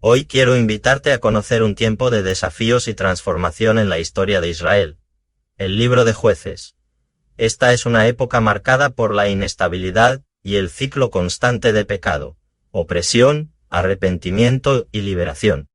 Hoy quiero invitarte a conocer un tiempo de desafíos y transformación en la historia de Israel. El libro de Jueces. Esta es una época marcada por la inestabilidad y el ciclo constante de pecado, opresión, arrepentimiento y liberación.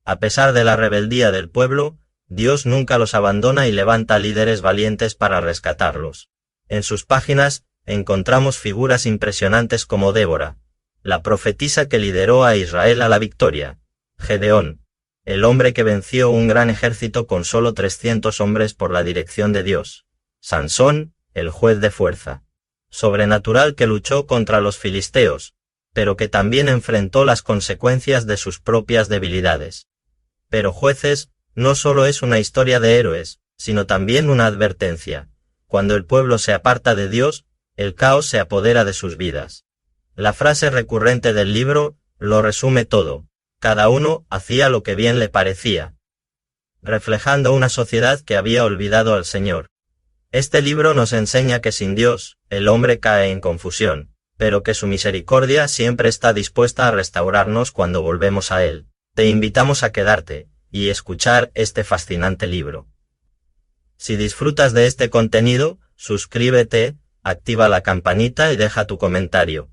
A pesar de la rebeldía del pueblo, Dios nunca los abandona y levanta líderes valientes para rescatarlos. En sus páginas, encontramos figuras impresionantes como Débora, la profetisa que lideró a Israel a la victoria; Gedeón, el hombre que venció un gran ejército con solo 300 hombres por la dirección de Dios; Sansón, el juez de fuerza, sobrenatural que luchó contra los filisteos, pero que también enfrentó las consecuencias de sus propias debilidades. Pero Jueces no solo es una historia de héroes, sino también una advertencia. Cuando el pueblo se aparta de Dios, el caos se apodera de sus vidas. La frase recurrente del libro lo resume todo: cada uno hacía lo que bien le parecía, reflejando una sociedad que había olvidado al Señor. Este libro nos enseña que sin Dios, el hombre cae en confusión, pero que su misericordia siempre está dispuesta a restaurarnos cuando volvemos a Él. Te invitamos a quedarte y escuchar este fascinante libro. Si disfrutas de este contenido, suscríbete, activa la campanita y deja tu comentario.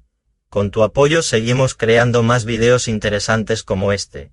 Con tu apoyo seguimos creando más videos interesantes como este.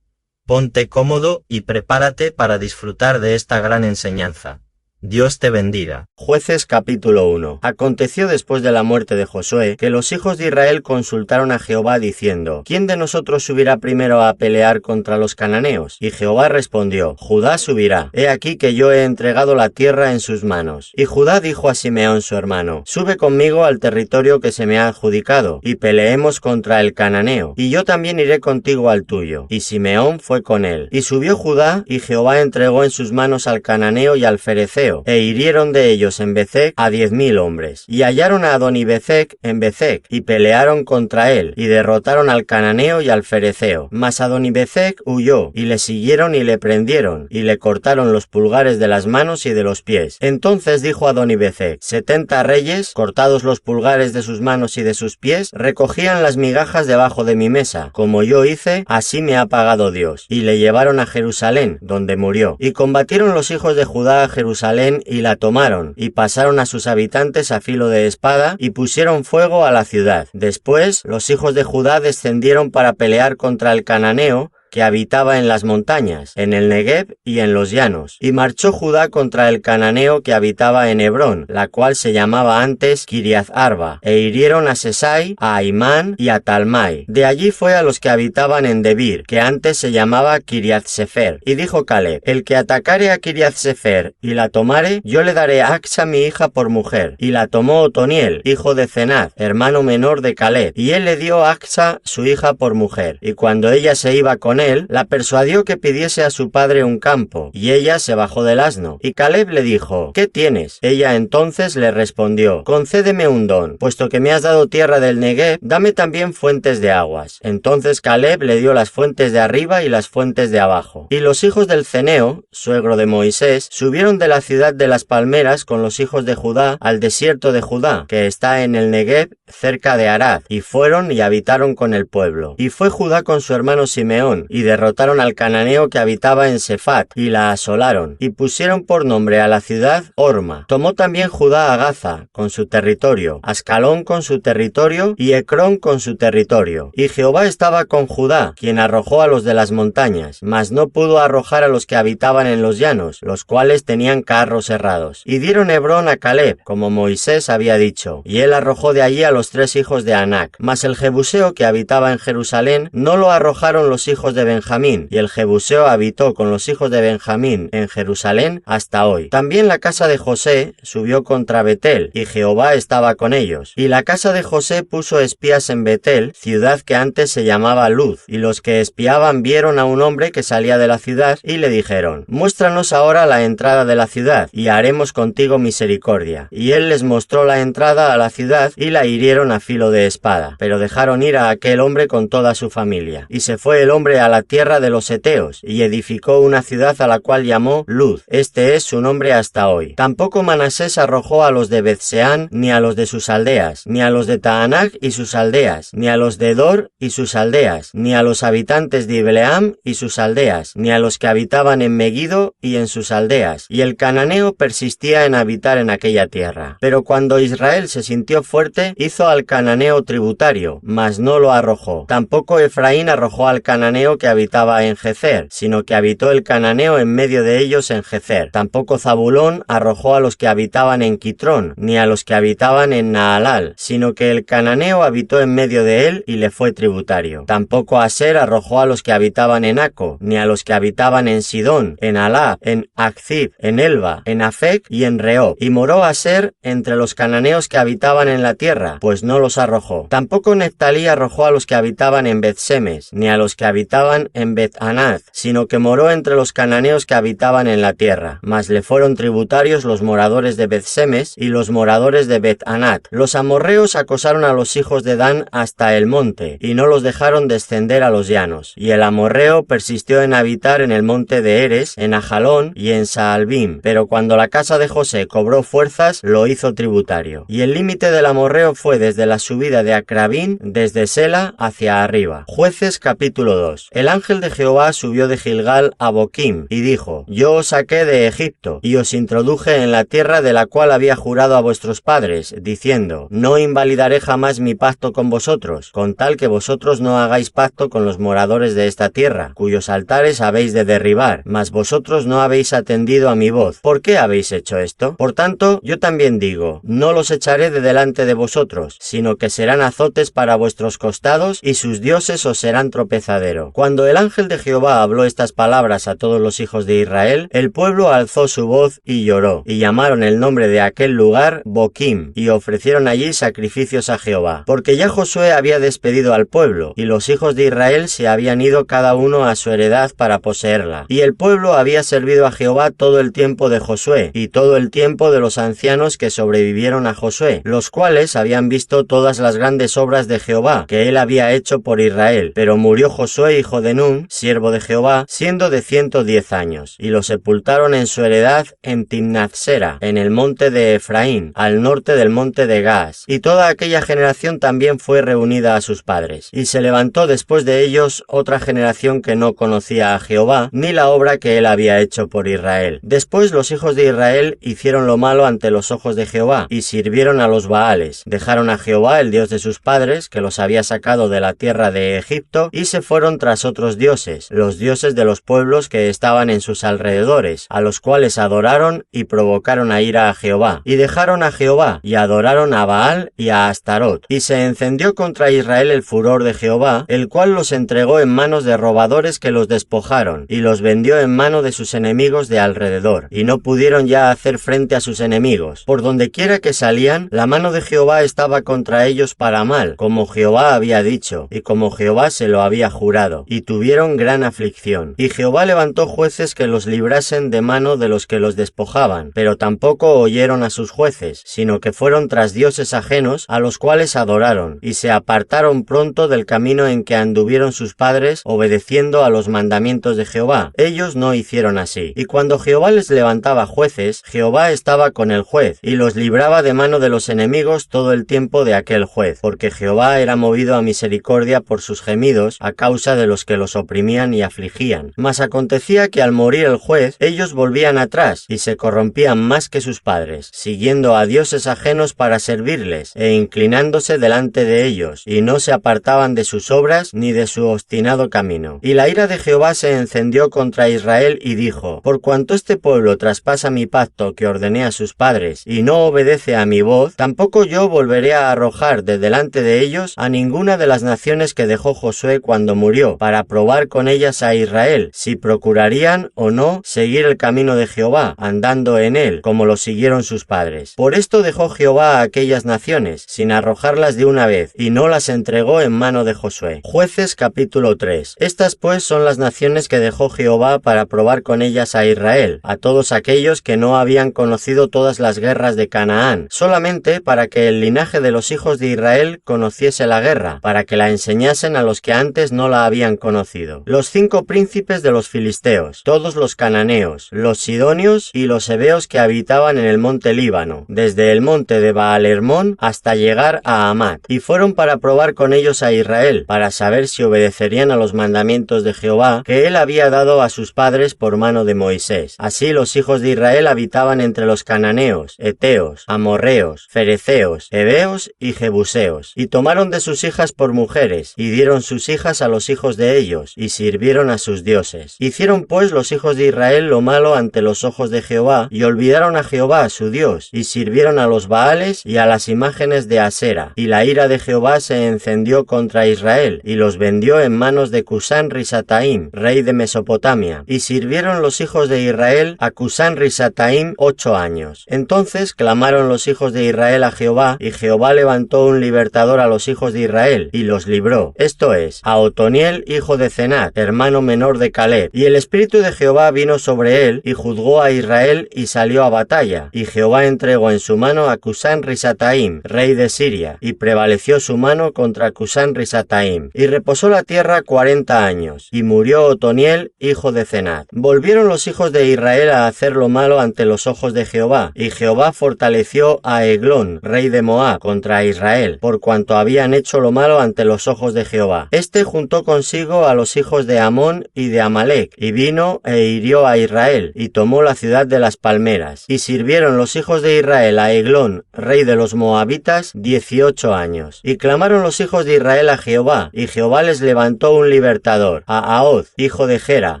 Ponte cómodo y prepárate para disfrutar de esta gran enseñanza. Dios te bendiga. Jueces capítulo 1. Aconteció después de la muerte de Josué, que los hijos de Israel consultaron a Jehová diciendo: ¿Quién de nosotros subirá primero a pelear contra los cananeos? Y Jehová respondió: Judá subirá. He aquí que yo he entregado la tierra en sus manos. Y Judá dijo a Simeón su hermano: Sube conmigo al territorio que se me ha adjudicado, y peleemos contra el cananeo, y yo también iré contigo al tuyo. Y Simeón fue con él. Y subió Judá, y Jehová entregó en sus manos al cananeo y al fereceo, e hirieron de ellos en Bezec a 10,000 hombres. Y hallaron a Adonibezec en Bezec, y pelearon contra él, y derrotaron al cananeo y al fereceo. Mas Adonibezec huyó, y le siguieron y le prendieron, y le cortaron los pulgares de las manos y de los pies. Entonces dijo Adonibezec: 70 reyes, cortados los pulgares de sus manos y de sus pies, recogían las migajas debajo de mi mesa. Como yo hice, así me ha pagado Dios. Y le llevaron a Jerusalén, donde murió. Y combatieron los hijos de Judá a Jerusalén, y la tomaron, y pasaron a sus habitantes a filo de espada, y pusieron fuego a la ciudad. Después los hijos de Judá descendieron para pelear contra el cananeo, que habitaba en las montañas, en el Negev y en los llanos. Y marchó Judá contra el cananeo que habitaba en Hebrón, la cual se llamaba antes Kiriath Arba, e hirieron a Sesai, a Aimán y a Talmai. De allí fue a los que habitaban en Debir, que antes se llamaba Kiriath Sefer. Y dijo Caleb: El que atacare a Kiriath Sefer y la tomare, yo le daré a Acsa mi hija por mujer. Y la tomó Otoniel, hijo de Cenaz, hermano menor de Caleb, y él le dio a Acsa su hija por mujer. Y cuando ella se iba con él, la persuadió que pidiese a su padre un campo, y ella se bajó del asno. Y Caleb le dijo: ¿Qué tienes? Ella entonces le respondió: Concédeme un don, puesto que me has dado tierra del Negev, dame también fuentes de aguas. Entonces Caleb le dio las fuentes de arriba y las fuentes de abajo. Y los hijos del Ceneo, suegro de Moisés, subieron de la ciudad de las palmeras con los hijos de Judá al desierto de Judá, que está en el Negev, cerca de Arad, y fueron y habitaron con el pueblo. Y fue Judá con su hermano Simeón, y derrotaron al cananeo que habitaba en Sefat, y la asolaron, y pusieron por nombre a la ciudad Horma. Tomó también Judá a Gaza, con su territorio, Ascalón con su territorio, y Ecrón con su territorio. Y Jehová estaba con Judá, quien arrojó a los de las montañas, mas no pudo arrojar a los que habitaban en los llanos, los cuales tenían carros herrados. Y dieron Hebrón a Caleb, como Moisés había dicho, y él arrojó de allí a los 3 hijos de Anac. Mas el Jebuseo que habitaba en Jerusalén no lo arrojaron los hijos de Benjamín, y el Jebuseo habitó con los hijos de Benjamín en Jerusalén hasta hoy. También la casa de José subió contra Betel, y Jehová estaba con ellos. Y la casa de José puso espías en Betel, ciudad que antes se llamaba Luz, y los que espiaban vieron a un hombre que salía de la ciudad, y le dijeron: Muéstranos ahora la entrada de la ciudad, y haremos contigo misericordia. Y él les mostró la entrada a la ciudad, y la hirieron a filo de espada, pero dejaron ir a aquel hombre con toda su familia. Y se fue el hombre a hasta la tierra de los heteos, y edificó una ciudad a la cual llamó Luz. Este es su nombre hasta hoy. Tampoco Manasés arrojó a los de Bethseán, ni a los de sus aldeas, ni a los de Taanach y sus aldeas, ni a los de Dor y sus aldeas, ni a los habitantes de Ibleam y sus aldeas, ni a los que habitaban en Megiddo y en sus aldeas. Y el cananeo persistía en habitar en aquella tierra. Pero cuando Israel se sintió fuerte, hizo al cananeo tributario, mas no lo arrojó. Tampoco Efraín arrojó al cananeo que habitaba en Gezer, sino que habitó el cananeo en medio de ellos en Gezer. Tampoco Zabulón arrojó a los que habitaban en Quitrón, ni a los que habitaban en Naalal, sino que el cananeo habitó en medio de él y le fue tributario. Tampoco Aser arrojó a los que habitaban en Aco, ni a los que habitaban en Sidón, en Alá, en Akzib, en Elba, en Afec y en Rehob. Y moró Aser entre los cananeos que habitaban en la tierra, pues no los arrojó. Tampoco Neftalí arrojó a los que habitaban en Bet-Semes, ni a los que habitaban en Bet-Anath, sino que moró entre los cananeos que habitaban en la tierra. Mas le fueron tributarios los moradores de Bet-Semes y los moradores de Bet-Anath. Los amorreos acosaron a los hijos de Dan hasta el monte, y no los dejaron descender a los llanos. Y el amorreo persistió en habitar en el monte de Eres, en Ajalón y en Saalbim. Pero cuando la casa de José cobró fuerzas, lo hizo tributario. Y el límite del amorreo fue desde la subida de Acrabín, desde Sela hacia arriba. Jueces capítulo 2. El ángel de Jehová subió de Gilgal a Boquim, y dijo: Yo os saqué de Egipto, y os introduje en la tierra de la cual había jurado a vuestros padres, diciendo: No invalidaré jamás mi pacto con vosotros, con tal que vosotros no hagáis pacto con los moradores de esta tierra, cuyos altares habéis de derribar, mas vosotros no habéis atendido a mi voz. ¿Por qué habéis hecho esto? Por tanto, yo también digo: No los echaré de delante de vosotros, sino que serán azotes para vuestros costados, y sus dioses os serán tropezadero. Cuando el ángel de Jehová habló estas palabras a todos los hijos de Israel, el pueblo alzó su voz y lloró, y llamaron el nombre de aquel lugar Boquim, y ofrecieron allí sacrificios a Jehová, porque ya Josué había despedido al pueblo, y los hijos de Israel se habían ido cada uno a su heredad para poseerla. Y el pueblo había servido a Jehová todo el tiempo de Josué, y todo el tiempo de los ancianos que sobrevivieron a Josué, los cuales habían visto todas las grandes obras de Jehová, que él había hecho por Israel. Pero murió Josué hijo de Nun, siervo de Jehová, siendo de 110 años, y lo sepultaron en su heredad en Timnath-Sera, en el monte de Efraín, al norte del monte de Gaas. Y toda aquella generación también fue reunida a sus padres. Y se levantó después de ellos otra generación que no conocía a Jehová, ni la obra que él había hecho por Israel. Después los hijos de Israel hicieron lo malo ante los ojos de Jehová, y sirvieron a los Baales. Dejaron a Jehová, el Dios de sus padres, que los había sacado de la tierra de Egipto, y se fueron tras otros dioses, los dioses de los pueblos que estaban en sus alrededores, a los cuales adoraron y provocaron a ira a Jehová. Y dejaron a Jehová, y adoraron a Baal y a Astarot. Y se encendió contra Israel el furor de Jehová, el cual los entregó en manos de robadores que los despojaron, y los vendió en mano de sus enemigos de alrededor, y no pudieron ya hacer frente a sus enemigos. Por donde quiera que salían, la mano de Jehová estaba contra ellos para mal, como Jehová había dicho, y como Jehová se lo había jurado, y tuvieron gran aflicción. Y Jehová levantó jueces que los librasen de mano de los que los despojaban, pero tampoco oyeron a sus jueces, sino que fueron tras dioses ajenos, a los cuales adoraron, y se apartaron pronto del camino en que anduvieron sus padres, obedeciendo a los mandamientos de Jehová. Ellos no hicieron así. Y cuando Jehová les levantaba jueces, Jehová estaba con el juez, y los libraba de mano de los enemigos todo el tiempo de aquel juez, porque Jehová era movido a misericordia por sus gemidos, a causa de los que los oprimían y afligían. Mas acontecía que al morir el juez, ellos volvían atrás, y se corrompían más que sus padres, siguiendo a dioses ajenos para servirles, e inclinándose delante de ellos, y no se apartaban de sus obras ni de su obstinado camino. Y la ira de Jehová se encendió contra Israel y dijo: Por cuanto este pueblo traspasa mi pacto que ordené a sus padres, y no obedece a mi voz, tampoco yo volveré a arrojar de delante de ellos a ninguna de las naciones que dejó Josué cuando murió, para probar con ellas a Israel, si procurarían o no seguir el camino de Jehová, andando en él, como lo siguieron sus padres. Por esto dejó Jehová a aquellas naciones, sin arrojarlas de una vez, y no las entregó en mano de Josué. Jueces capítulo 3. Estas pues son las naciones que dejó Jehová para probar con ellas a Israel, a todos aquellos que no habían conocido todas las guerras de Canaán, solamente para que el linaje de los hijos de Israel conociese la guerra, para que la enseñasen a los que antes no la habían habían conocido: los 5 príncipes de los filisteos, todos los cananeos, los sidonios y los heveos que habitaban en el monte Líbano, desde el monte de Baal-Hermón hasta llegar a Hamat, y fueron para probar con ellos a Israel, para saber si obedecerían a los mandamientos de Jehová que él había dado a sus padres por mano de Moisés. Así los hijos de Israel habitaban entre los cananeos, heteos, amorreos, fereceos, heveos y jebuseos, y tomaron de sus hijas por mujeres, y dieron sus hijas a los hijos de ellos, y sirvieron a sus dioses. Hicieron pues los hijos de Israel lo malo ante los ojos de Jehová, y olvidaron a Jehová su Dios, y sirvieron a los Baales y a las imágenes de Asera, y la ira de Jehová se encendió contra Israel, y los vendió en manos de Cusán Risataim, rey de Mesopotamia, y sirvieron los hijos de Israel a Cusán Risataim 8 años. Entonces clamaron los hijos de Israel a Jehová, y Jehová levantó un libertador a los hijos de Israel, y los libró, esto es, a Otoniel hijo de Cenat, hermano menor de Caleb, y el espíritu de Jehová vino sobre él, y juzgó a Israel, y salió a batalla, y Jehová entregó en su mano a Cusán Risataim, rey de Siria, y prevaleció su mano contra Cusán Risataim, y reposó la tierra 40 años, y murió Otoniel hijo de Cenat. Volvieron los hijos de Israel a hacer lo malo ante los ojos de Jehová, y Jehová fortaleció a Eglón, rey de Moab, contra Israel, por cuanto habían hecho lo malo ante los ojos de Jehová. Este juntó consigo a los hijos de Amón y de Amalec, y vino e hirió a Israel, y tomó la ciudad de las palmeras. Y sirvieron los hijos de Israel a Eglón, rey de los moabitas, 18 años. Y clamaron los hijos de Israel a Jehová, y Jehová les levantó un libertador, a Ahoz, hijo de Gera,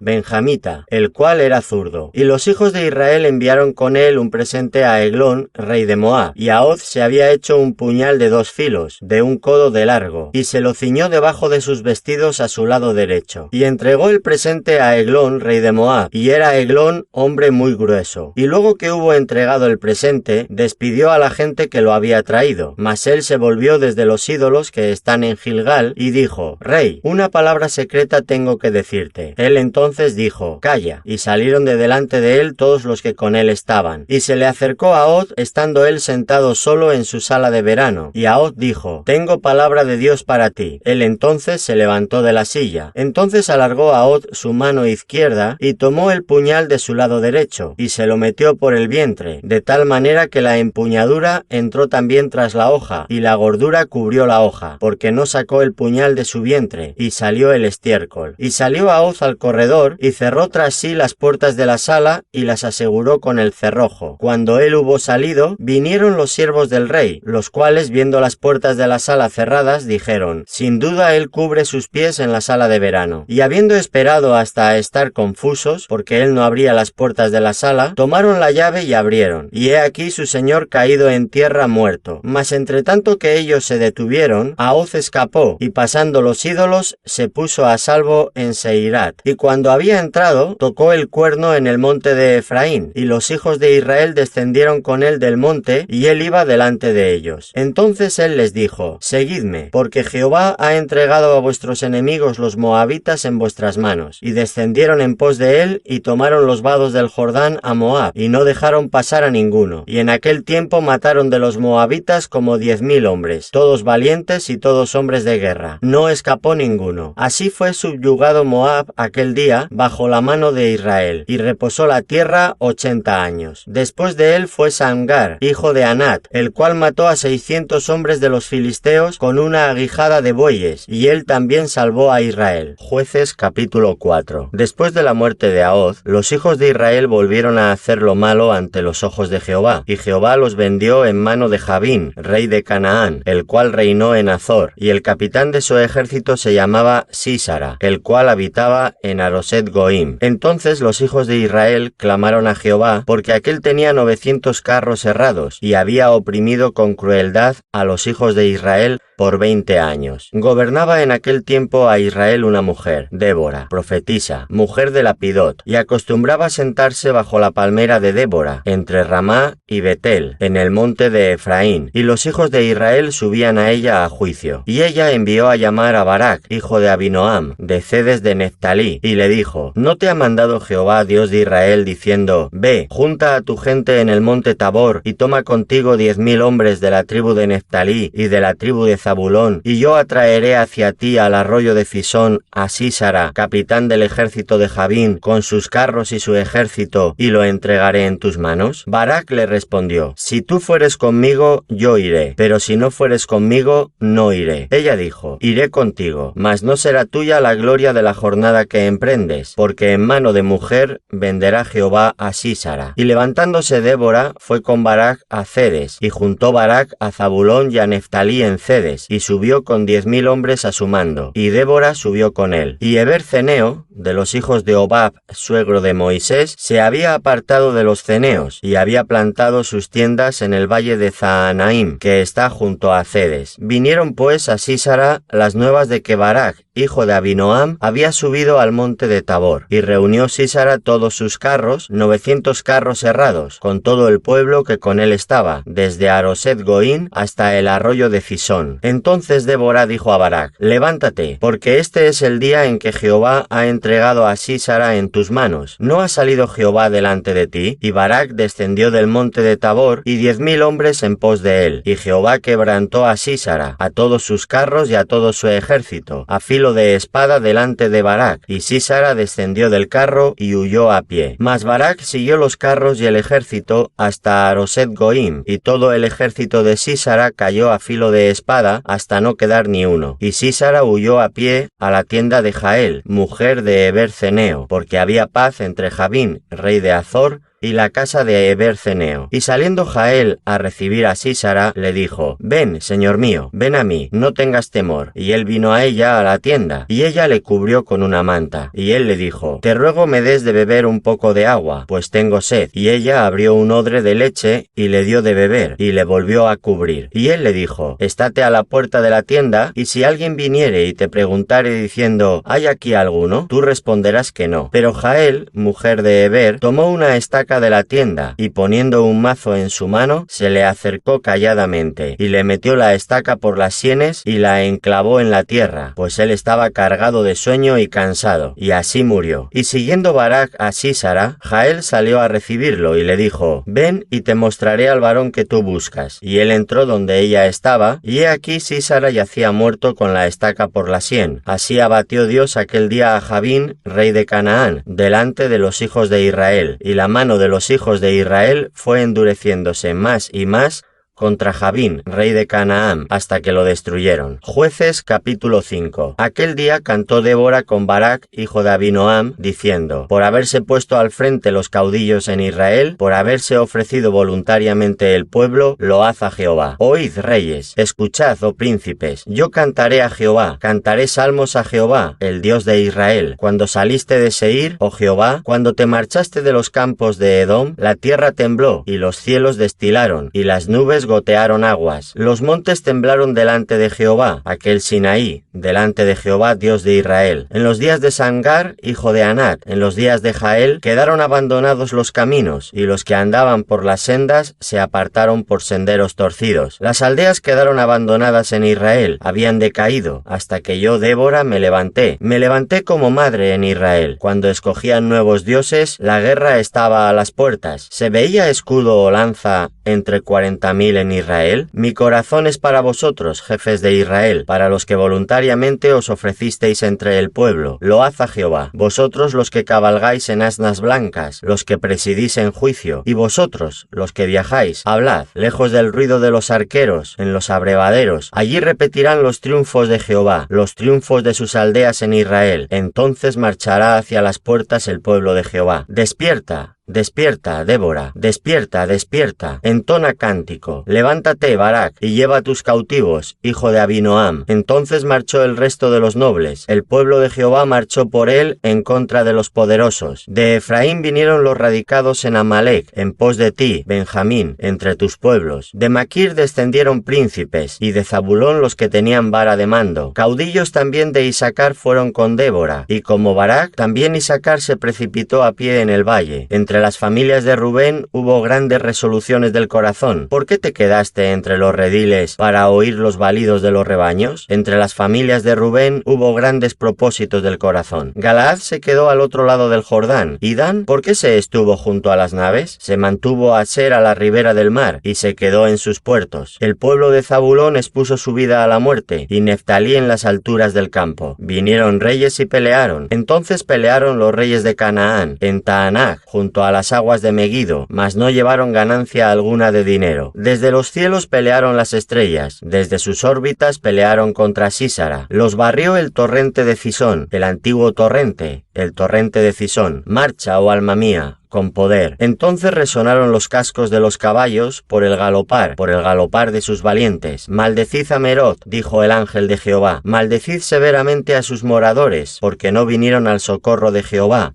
benjamita, el cual era zurdo. Y los hijos de Israel enviaron con él un presente a Eglón, rey de Moab, y Ahoz se había hecho un puñal de 2 filos, de 1 codo de largo, y se lo ciñó debajo de sus vestidos a su lado derecho. Y entregó el presente a Eglón, rey de Moab, y era Eglón hombre muy grueso. Y luego que hubo entregado el presente, despidió a la gente que lo había traído. Mas él se volvió desde los ídolos que están en Gilgal, y dijo: Rey, una palabra secreta tengo que decirte. Él entonces dijo: Calla. Y salieron de delante de él todos los que con él estaban. Y se le acercó a Ahoz, estando él sentado solo en su sala de verano. Y Ahoz dijo: Tengo palabra de Dios para ti. Él entonces se levantó de la silla. Entonces alargó Ahoz su mano izquierda, y tomó el puñal de su lado derecho, y se lo metió por el vientre, de tal manera que la empuñadura entró también tras la hoja, y la gordura cubrió la hoja, porque no sacó el puñal de su vientre, y salió el estiércol. Y salió Ahoz al corredor, y cerró tras sí las puertas de la sala, y las aseguró con el cerrojo. Cuando él hubo salido, vinieron los siervos del rey, los cuales, viendo las puertas de la sala cerradas, dijeron: Sin duda él cubre sus pies en la sala de verano. Y habiendo esperado hasta estar confusos, porque él no abría las puertas de la sala, tomaron la llave y abrieron. Y he aquí su señor caído en tierra muerto. Mas entre tanto que ellos se detuvieron, Ahoz escapó, y pasando los ídolos, se puso a salvo en Seirat. Y cuando había entrado, tocó el cuerno en el monte de Efraín, y los hijos de Israel descendieron con él del monte, y él iba delante de ellos. Entonces él les dijo: Seguidme, porque Jehová ha entregado a vuestros enemigos los moabitas en vuestras manos. Y descendieron en pos de él, y tomaron los vados del Jordán a Moab, y no dejaron pasar a ninguno. Y en aquel tiempo mataron de los moabitas como 10.000 hombres, todos valientes y todos hombres de guerra. No escapó ninguno. Así fue subyugado Moab aquel día bajo la mano de Israel, y reposó la tierra 80 años. Después de él fue Samgar, hijo de Anat, el cual mató a 600 hombres de los filisteos con una aguijada de bueyes, y él también salvó a Israel. Jueces capítulo 4. Después de la muerte de Ahoz, los hijos de Israel volvieron a hacer lo malo ante los ojos de Jehová, y Jehová los vendió en mano de Jabín, rey de Canaán, el cual reinó en Azor, y el capitán de su ejército se llamaba Sísara, el cual habitaba en Aroset Goim. Entonces los hijos de Israel clamaron a Jehová, porque aquél tenía 900 carros herrados, y había oprimido con crueldad a los hijos de Israel por 20 años. Gobernaba en aquel tiempo a Israel una mujer, Débora, profetisa, mujer de Lapidot, y acostumbraba sentarse bajo la palmera de Débora, entre Ramá y Betel, en el monte de Efraín, y los hijos de Israel subían a ella a juicio. Y ella envió a llamar a Barak, hijo de Abinoam, de Cedes de Neftalí, y le dijo: ¿No te ha mandado Jehová, Dios de Israel, diciendo: Ve, junta a tu gente en el monte Tabor, y toma contigo 10.000 hombres de la tribu de Neftalí y de la tribu de Zabulón, y yo atraeré hacia ti al arroyo de Fisón a Sísara, capitán del ejército de Jabín, con sus carros y su ejército, y lo entregaré en tus manos? Barac le respondió: si tú fueres conmigo, yo iré, pero si no fueres conmigo, no iré. Ella dijo: iré contigo, mas no será tuya la gloria de la jornada que emprendes, porque en mano de mujer venderá Jehová a Sísara. Y levantándose Débora, fue con Barac a Cedes, y juntó Barac a Zabulón y a Neftalí en Cedes, y subió con 10.000 hombres a su mando, y Débora subió con él. Y Heber ceneo, de los hijos de Hobab, suegro de Moisés, se había apartado de los ceneos, y había plantado sus tiendas en el valle de Zahanaim, que está junto a Cedes. Vinieron pues a Sísara las nuevas de que Barac, hijo de Abinoam, había subido al monte de Tabor, y reunió Sísara todos sus carros, 900 carros herrados, con todo el pueblo que con él estaba, desde Aroset Goín hasta el arroyo de Fisón. Entonces Débora dijo a Barac: levántate, porque este es el día en que Jehová ha entregado a Sísara en tus manos. ¿No ha salido Jehová delante de ti? Y Barac descendió del monte de Tabor, y 10.000 hombres en pos de él. Y Jehová quebrantó a Sísara, a todos sus carros y a todo su ejército, a filo de espada delante de Barac, y Sísara descendió del carro y huyó a pie. Mas Barac siguió los carros y el ejército hasta Aroset Goim, y todo el ejército de Sísara cayó a filo de espada hasta no quedar ni uno. Y Sísara huyó a pie a la tienda de Jael, mujer de Heber ceneo, porque había paz entre Jabín, rey de Azor, y la casa de Heber ceneo. Y saliendo Jael a recibir a Sísara, le dijo: ven, señor mío, ven a mí, no tengas temor. Y él vino a ella a la tienda, y ella le cubrió con una manta. Y él le dijo: te ruego me des de beber un poco de agua, pues tengo sed. Y ella abrió un odre de leche, y le dio de beber, y le volvió a cubrir. Y él le dijo: estate a la puerta de la tienda, y si alguien viniere y te preguntare diciendo: ¿hay aquí alguno?, tú responderás que no. Pero Jael, mujer de Heber, tomó una estaca de la tienda, y poniendo un mazo en su mano, se le acercó calladamente, y le metió la estaca por las sienes, y la enclavó en la tierra, pues él estaba cargado de sueño y cansado, y así murió. Y siguiendo Barac a Sísara, Jael salió a recibirlo, y le dijo: ven, y te mostraré al varón que tú buscas. Y él entró donde ella estaba, y he aquí Sísara yacía muerto con la estaca por la sien. Así abatió Dios aquel día a Jabín, rey de Canaán, delante de los hijos de Israel, y la mano de los hijos de Israel fue endureciéndose más y más contra Jabín, rey de Canaán, hasta que lo destruyeron. Jueces capítulo 5. Aquel día cantó Débora con Barac, hijo de Abinoam, diciendo: por haberse puesto al frente los caudillos en Israel, por haberse ofrecido voluntariamente el pueblo, load a Jehová. Oíd, reyes, escuchad, oh príncipes, yo cantaré a Jehová, cantaré salmos a Jehová, el Dios de Israel. Cuando saliste de Seir, oh Jehová, cuando te marchaste de los campos de Edom, la tierra tembló, y los cielos destilaron, y las nubes gotearon aguas. Los montes temblaron delante de Jehová, aquel Sinaí, delante de Jehová, Dios de Israel. En los días de Sangar, hijo de Anat, en los días de Jael, quedaron abandonados los caminos, y los que andaban por las sendas se apartaron por senderos torcidos. Las aldeas quedaron abandonadas en Israel, habían decaído, hasta que yo, Débora, me levanté como madre en Israel. Cuando escogían nuevos dioses, la guerra estaba a las puertas. ¿Se veía escudo o lanza entre 40.000 en Israel? Mi corazón es para vosotros, jefes de Israel, para los que voluntariamente os ofrecisteis entre el pueblo. Load a Jehová, vosotros los que cabalgáis en asnas blancas, los que presidís en juicio, y vosotros, los que viajáis, hablad, lejos del ruido de los arqueros, en los abrevaderos. Allí repetirán los triunfos de Jehová, los triunfos de sus aldeas en Israel. Entonces marchará hacia las puertas el pueblo de Jehová. Despierta. Despierta, Débora, despierta, despierta, entona cántico, levántate, Barac, y lleva a tus cautivos, hijo de Abinoam. Entonces marchó el resto de los nobles, el pueblo de Jehová marchó por él en contra de los poderosos. De Efraín vinieron los radicados en Amalec, en pos de ti, Benjamín, entre tus pueblos. De Maquir descendieron príncipes, y de Zabulón los que tenían vara de mando. Caudillos también de Isacar fueron con Débora, y como Barac, también Isacar se precipitó a pie en el valle. Entre Entre las familias de Rubén hubo grandes resoluciones del corazón. ¿Por qué te quedaste entre los rediles para oír los balidos de los rebaños? Entre las familias de Rubén hubo grandes propósitos del corazón. Galaad se quedó al otro lado del Jordán. ¿Y Dan? ¿Por qué se estuvo junto a las naves? Se mantuvo Aser a la ribera del mar y se quedó en sus puertos. El pueblo de Zabulón expuso su vida a la muerte y Neftalí en las alturas del campo. Vinieron reyes y pelearon. Entonces pelearon los reyes de Canaán en Taanach junto a las aguas de Megido, mas no llevaron ganancia alguna de dinero. Desde los cielos pelearon las estrellas, desde sus órbitas pelearon contra Sísara. Los barrió el torrente de Cisón, el antiguo torrente, el torrente de Cisón. Marcha, oh alma mía, con poder. Entonces resonaron los cascos de los caballos por el galopar de sus valientes. Maldecid a Merot, dijo el ángel de Jehová, maldecid severamente a sus moradores, porque no vinieron al socorro de Jehová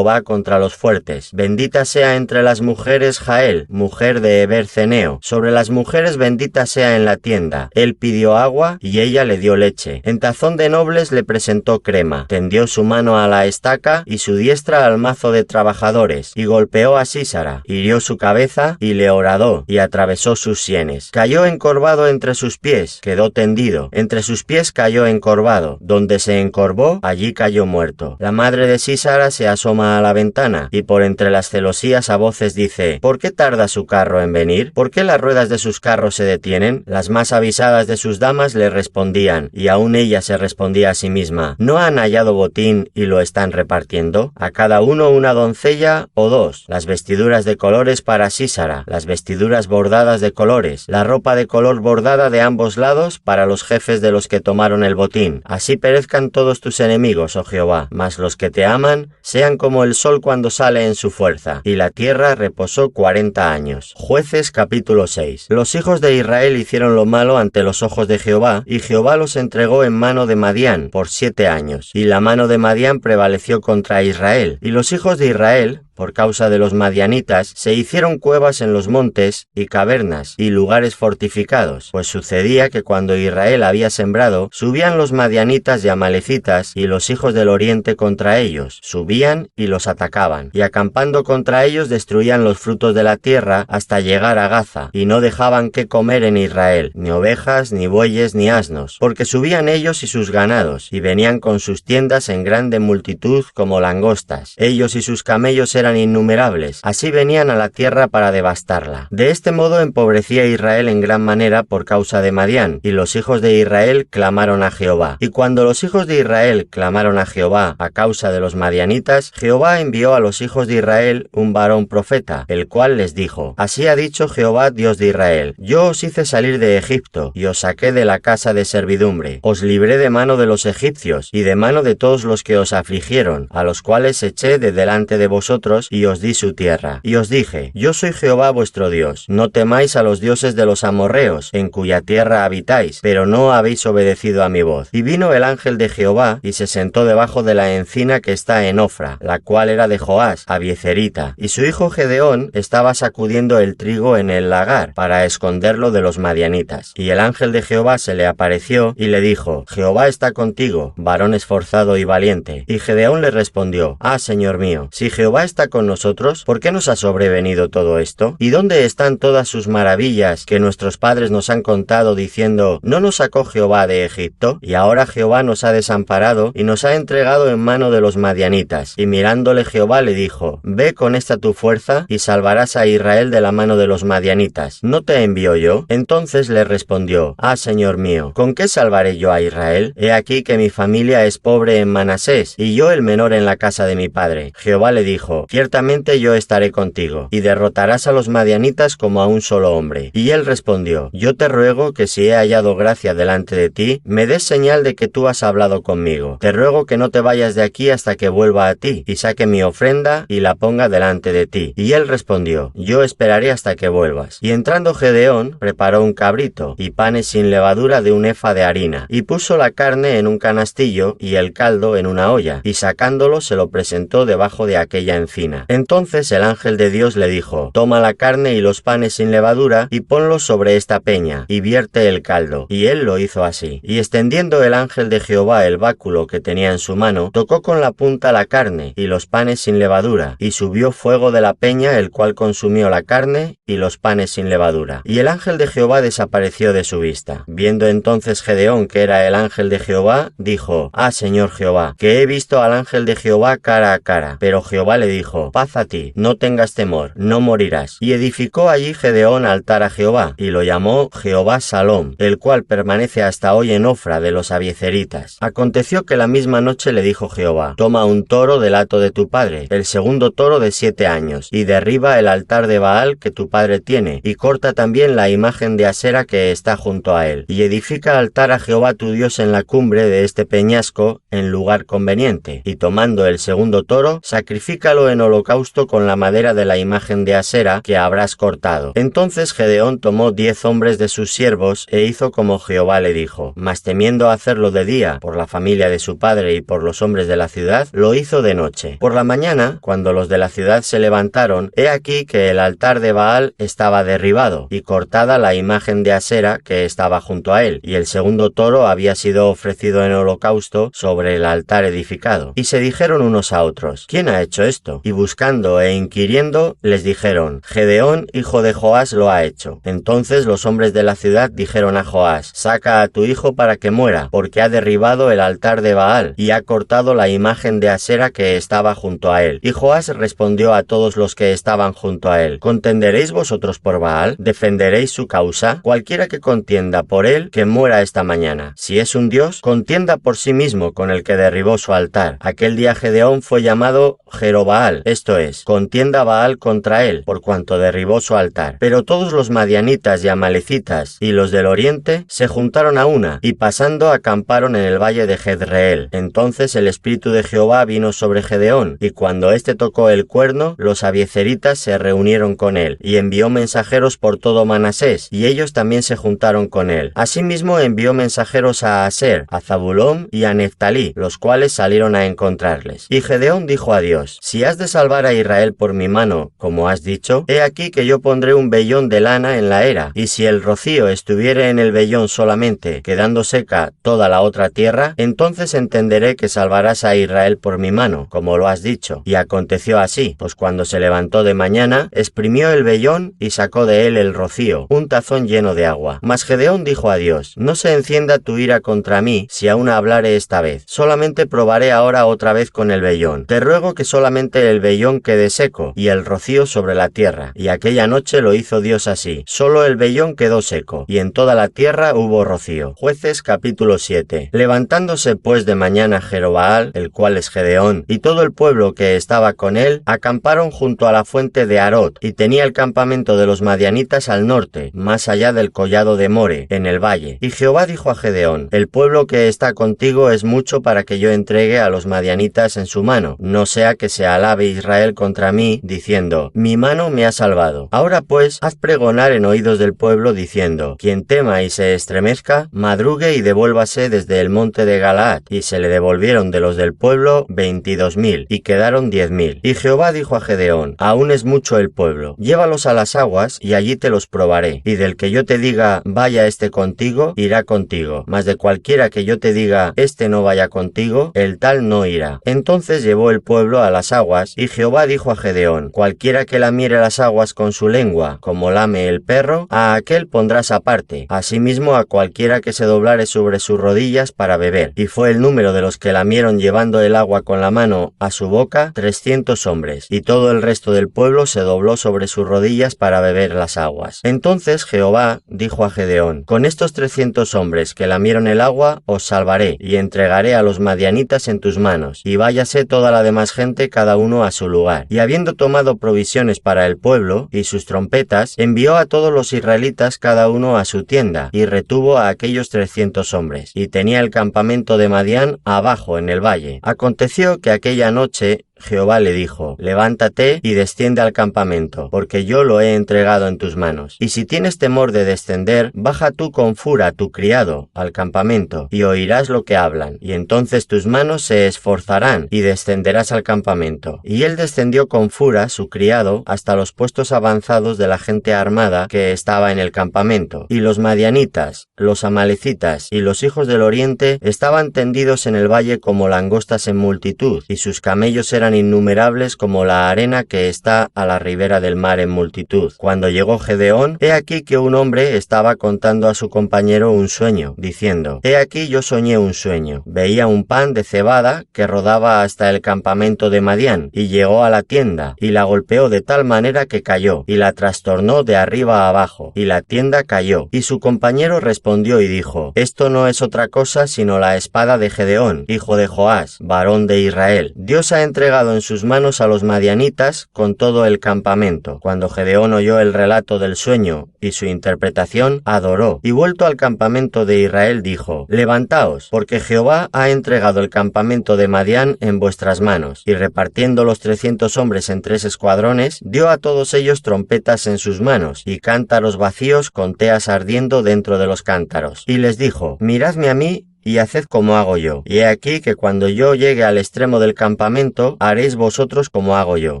contra los fuertes. Bendita sea entre las mujeres Jael, mujer de Eber-Ceneo. Sobre las mujeres bendita sea en la tienda. Él pidió agua y ella le dio leche. En tazón de nobles le presentó crema. Tendió su mano a la estaca y su diestra al mazo de trabajadores, y golpeó a Sísara, hirió su cabeza y le horadó, y atravesó sus sienes. Cayó encorvado entre sus pies, quedó tendido, entre sus pies cayó encorvado, donde se encorvó, allí cayó muerto. La madre de Sísara se asoma a la ventana, y por entre las celosías a voces dice, ¿por qué tarda su carro en venir? ¿Por qué las ruedas de sus carros se detienen? Las más avisadas de sus damas le respondían, y aún ella se respondía a sí misma, ¿no han hallado botín y lo están repartiendo? A cada uno una doncella o dos, las vestiduras de colores para Sísara, las vestiduras bordadas de colores, la ropa de color bordada de ambos lados para los jefes de los que tomaron el botín. Así perezcan todos tus enemigos, oh Jehová, mas los que te aman sean como el sol cuando sale en su fuerza. Y la tierra reposó 40 años. Jueces capítulo 6. Los hijos de Israel hicieron lo malo ante los ojos de Jehová, y Jehová los entregó en mano de Madián por 7 años. Y la mano de Madián prevaleció contra Israel, y los hijos de Israel, por causa de los madianitas, se hicieron cuevas en los montes y cavernas y lugares fortificados, pues sucedía que cuando Israel había sembrado, subían los madianitas y amalecitas y los hijos del oriente contra ellos, subían y los atacaban, y acampando contra ellos destruían los frutos de la tierra hasta llegar a Gaza, y no dejaban qué comer en Israel, ni ovejas, ni bueyes, ni asnos, porque subían ellos y sus ganados, y venían con sus tiendas en grande multitud como langostas. Ellos y sus camellos eran innumerables, así venían a la tierra para devastarla. De este modo empobrecía Israel en gran manera por causa de Madián, y los hijos de Israel clamaron a Jehová. Y cuando los hijos de Israel clamaron a Jehová a causa de los madianitas, Jehová envió a los hijos de Israel un varón profeta, el cual les dijo, así ha dicho Jehová Dios de Israel, yo os hice salir de Egipto, y os saqué de la casa de servidumbre, os libré de mano de los egipcios, y de mano de todos los que os afligieron, a los cuales eché de delante de vosotros, y os di su tierra. Y os dije, yo soy Jehová vuestro Dios, no temáis a los dioses de los amorreos, en cuya tierra habitáis, pero no habéis obedecido a mi voz. Y vino el ángel de Jehová, y se sentó debajo de la encina que está en Ofra, la cual era de Joás, abiezerita, y su hijo Gedeón estaba sacudiendo el trigo en el lagar, para esconderlo de los madianitas. Y el ángel de Jehová se le apareció, y le dijo, Jehová está contigo, varón esforzado y valiente. Y Gedeón le respondió, Señor mío, si Jehová está con nosotros, ¿por qué nos ha sobrevenido todo esto? ¿Y dónde están todas sus maravillas que nuestros padres nos han contado diciendo, ¿no nos sacó Jehová de Egipto? Y ahora Jehová nos ha desamparado y nos ha entregado en mano de los madianitas. Y mirándole Jehová le dijo, ve con esta tu fuerza y salvarás a Israel de la mano de los madianitas. ¿No te envío yo? Entonces le respondió, Señor mío, ¿con qué salvaré yo a Israel? He aquí que mi familia es pobre en Manasés, y yo el menor en la casa de mi padre. Jehová le dijo, ciertamente yo estaré contigo, y derrotarás a los madianitas como a un solo hombre. Y él respondió, yo te ruego que si he hallado gracia delante de ti, me des señal de que tú has hablado conmigo. Te ruego que no te vayas de aquí hasta que vuelva a ti, y saque mi ofrenda y la ponga delante de ti. Y él respondió, yo esperaré hasta que vuelvas. Y entrando Gedeón, preparó un cabrito, y panes sin levadura de un efa de harina, y puso la carne en un canastillo, y el caldo en una olla, y sacándolo se lo presentó debajo de aquella encina. cocina. Entonces el ángel de Dios le dijo: toma la carne y los panes sin levadura y ponlos sobre esta peña, y vierte el caldo. Y él lo hizo así. Y extendiendo el ángel de Jehová el báculo que tenía en su mano, tocó con la punta la carne y los panes sin levadura, y subió fuego de la peña, el cual consumió la carne y los panes sin levadura. Y el ángel de Jehová desapareció de su vista. Viendo entonces Gedeón que era el ángel de Jehová, dijo: ah, Señor Jehová, que he visto al ángel de Jehová cara a cara. Pero Jehová le dijo: paz a ti, no tengas temor, no morirás. Y edificó allí Gedeón altar a Jehová, y lo llamó Jehová Salom, el cual permanece hasta hoy en Ofra de los abiezeritas. Aconteció que la misma noche le dijo Jehová: toma un toro del hato de tu padre, el segundo toro de 7 años, y derriba el altar de Baal que tu padre tiene, y corta también la imagen de Asera que está junto a él, y edifica altar a Jehová tu Dios en la cumbre de este peñasco, en lugar conveniente, y tomando el segundo toro, sacrifícalo en holocausto con la madera de la imagen de Asera que habrás cortado. Entonces Gedeón tomó 10 hombres de sus siervos e hizo como Jehová le dijo, mas temiendo hacerlo de día por la familia de su padre y por los hombres de la ciudad, lo hizo de noche. Por la mañana, cuando los de la ciudad se levantaron, he aquí que el altar de Baal estaba derribado y cortada la imagen de Asera que estaba junto a él, y el segundo toro había sido ofrecido en holocausto sobre el altar edificado. Y se dijeron unos a otros: ¿quién ha hecho esto? Y buscando e inquiriendo, les dijeron: Gedeón, hijo de Joás, lo ha hecho. Entonces los hombres de la ciudad dijeron a Joás: saca a tu hijo para que muera, porque ha derribado el altar de Baal, y ha cortado la imagen de Asera que estaba junto a él. Y Joás respondió a todos los que estaban junto a él: ¿contenderéis vosotros por Baal? ¿Defenderéis su causa? Cualquiera que contienda por él, que muera esta mañana. Si es un dios, contienda por sí mismo con el que derribó su altar. Aquel día Gedeón fue llamado Jerobaal, esto es, contienda Baal contra él, por cuanto derribó su altar. Pero todos los madianitas y amalecitas y los del oriente se juntaron a una, y pasando acamparon en el valle de Jezreel. Entonces el espíritu de Jehová vino sobre Gedeón, y cuando éste tocó el cuerno, los abiezeritas se reunieron con él, y envió mensajeros por todo Manasés, y ellos también se juntaron con él. Asimismo envió mensajeros a Aser, a Zabulón y a Neftalí, los cuales salieron a encontrarles. Y Gedeón dijo a Dios: si has de salvar a Israel por mi mano, como has dicho, he aquí que yo pondré un vellón de lana en la era, y si el rocío estuviere en el vellón solamente, quedando seca toda la otra tierra, entonces entenderé que salvarás a Israel por mi mano, como lo has dicho. Y aconteció así, pues cuando se levantó de mañana, exprimió el vellón y sacó de él el rocío, un tazón lleno de agua. Mas Gedeón dijo a Dios: no se encienda tu ira contra mí, si aún hablare esta vez. Solamente probaré ahora otra vez con el vellón. Te ruego que solamente el vellón quede seco, y el rocío sobre la tierra. Y aquella noche lo hizo Dios así. Solo el vellón quedó seco, y en toda la tierra hubo rocío. Jueces capítulo 7. Levantándose pues de mañana Jerobaal, el cual es Gedeón, y todo el pueblo que estaba con él, acamparon junto a la fuente de Arot, y tenía el campamento de los madianitas al norte, más allá del collado de More, en el valle. Y Jehová dijo a Gedeón: el pueblo que está contigo es mucho para que yo entregue a los madianitas en su mano, no sea que se alabe Israel contra mí, diciendo: mi mano me ha salvado. Ahora pues, haz pregonar en oídos del pueblo, diciendo: quien tema y se estremezca, madrugue y devuélvase desde el monte de Galaad. Y se le devolvieron de los del pueblo 22,000, y quedaron 10,000. Y Jehová dijo a Gedeón: aún es mucho el pueblo, llévalos a las aguas, y allí te los probaré. Y del que yo te diga: vaya este contigo, irá contigo. Mas de cualquiera que yo te diga: este no vaya contigo, el tal no irá. Entonces llevó el pueblo a las aguas, y Jehová dijo a Gedeón: cualquiera que lamiere las aguas con su lengua, como lame el perro, a aquel pondrás aparte. Asimismo a cualquiera que se doblare sobre sus rodillas para beber. Y fue el número de los que lamieron llevando el agua con la mano a su boca 300 hombres. Y todo el resto del pueblo se dobló sobre sus rodillas para beber las aguas. Entonces Jehová dijo a Gedeón: con estos 300 hombres que lamieron el agua os salvaré, y entregaré a los madianitas en tus manos, y váyase toda la demás gente cada uno a su lugar. Y habiendo tomado provisiones para el pueblo y sus trompetas, envió a todos los israelitas cada uno a su tienda, y retuvo a aquellos 300 hombres, y tenía el campamento de Madián abajo en el valle. Aconteció que aquella noche Jehová le dijo: levántate y desciende al campamento, porque yo lo he entregado en tus manos. Y si tienes temor de descender, baja tú con Fura, tu criado, al campamento, y oirás lo que hablan, y entonces tus manos se esforzarán, y descenderás al campamento. Y él descendió con Fura, su criado, hasta los puestos avanzados de la gente armada que estaba en el campamento. Y los madianitas, los amalecitas y los hijos del oriente estaban tendidos en el valle como langostas en multitud, y sus camellos eran innumerables como la arena que está a la ribera del mar en multitud. Cuando llegó Gedeón, he aquí que un hombre estaba contando a su compañero un sueño, diciendo: he aquí yo soñé un sueño. Veía un pan de cebada que rodaba hasta el campamento de Madián, y llegó a la tienda, y la golpeó de tal manera que cayó, y la trastornó de arriba a abajo, y la tienda cayó. Y su compañero respondió y dijo: esto no es otra cosa sino la espada de Gedeón, hijo de Joás, varón de Israel. Dios ha entregado en sus manos a los madianitas con todo el campamento. Cuando Gedeón oyó el relato del sueño y su interpretación, adoró, y vuelto al campamento de Israel dijo: levantaos, porque Jehová ha entregado el campamento de Madián en vuestras manos. Y repartiendo los 300 hombres en 3 escuadrones, dio a todos ellos trompetas en sus manos, y cántaros vacíos con teas ardiendo dentro de los cántaros. Y les dijo: miradme a mí, y haced como hago yo. Y he aquí que cuando yo llegue al extremo del campamento, haréis vosotros como hago yo.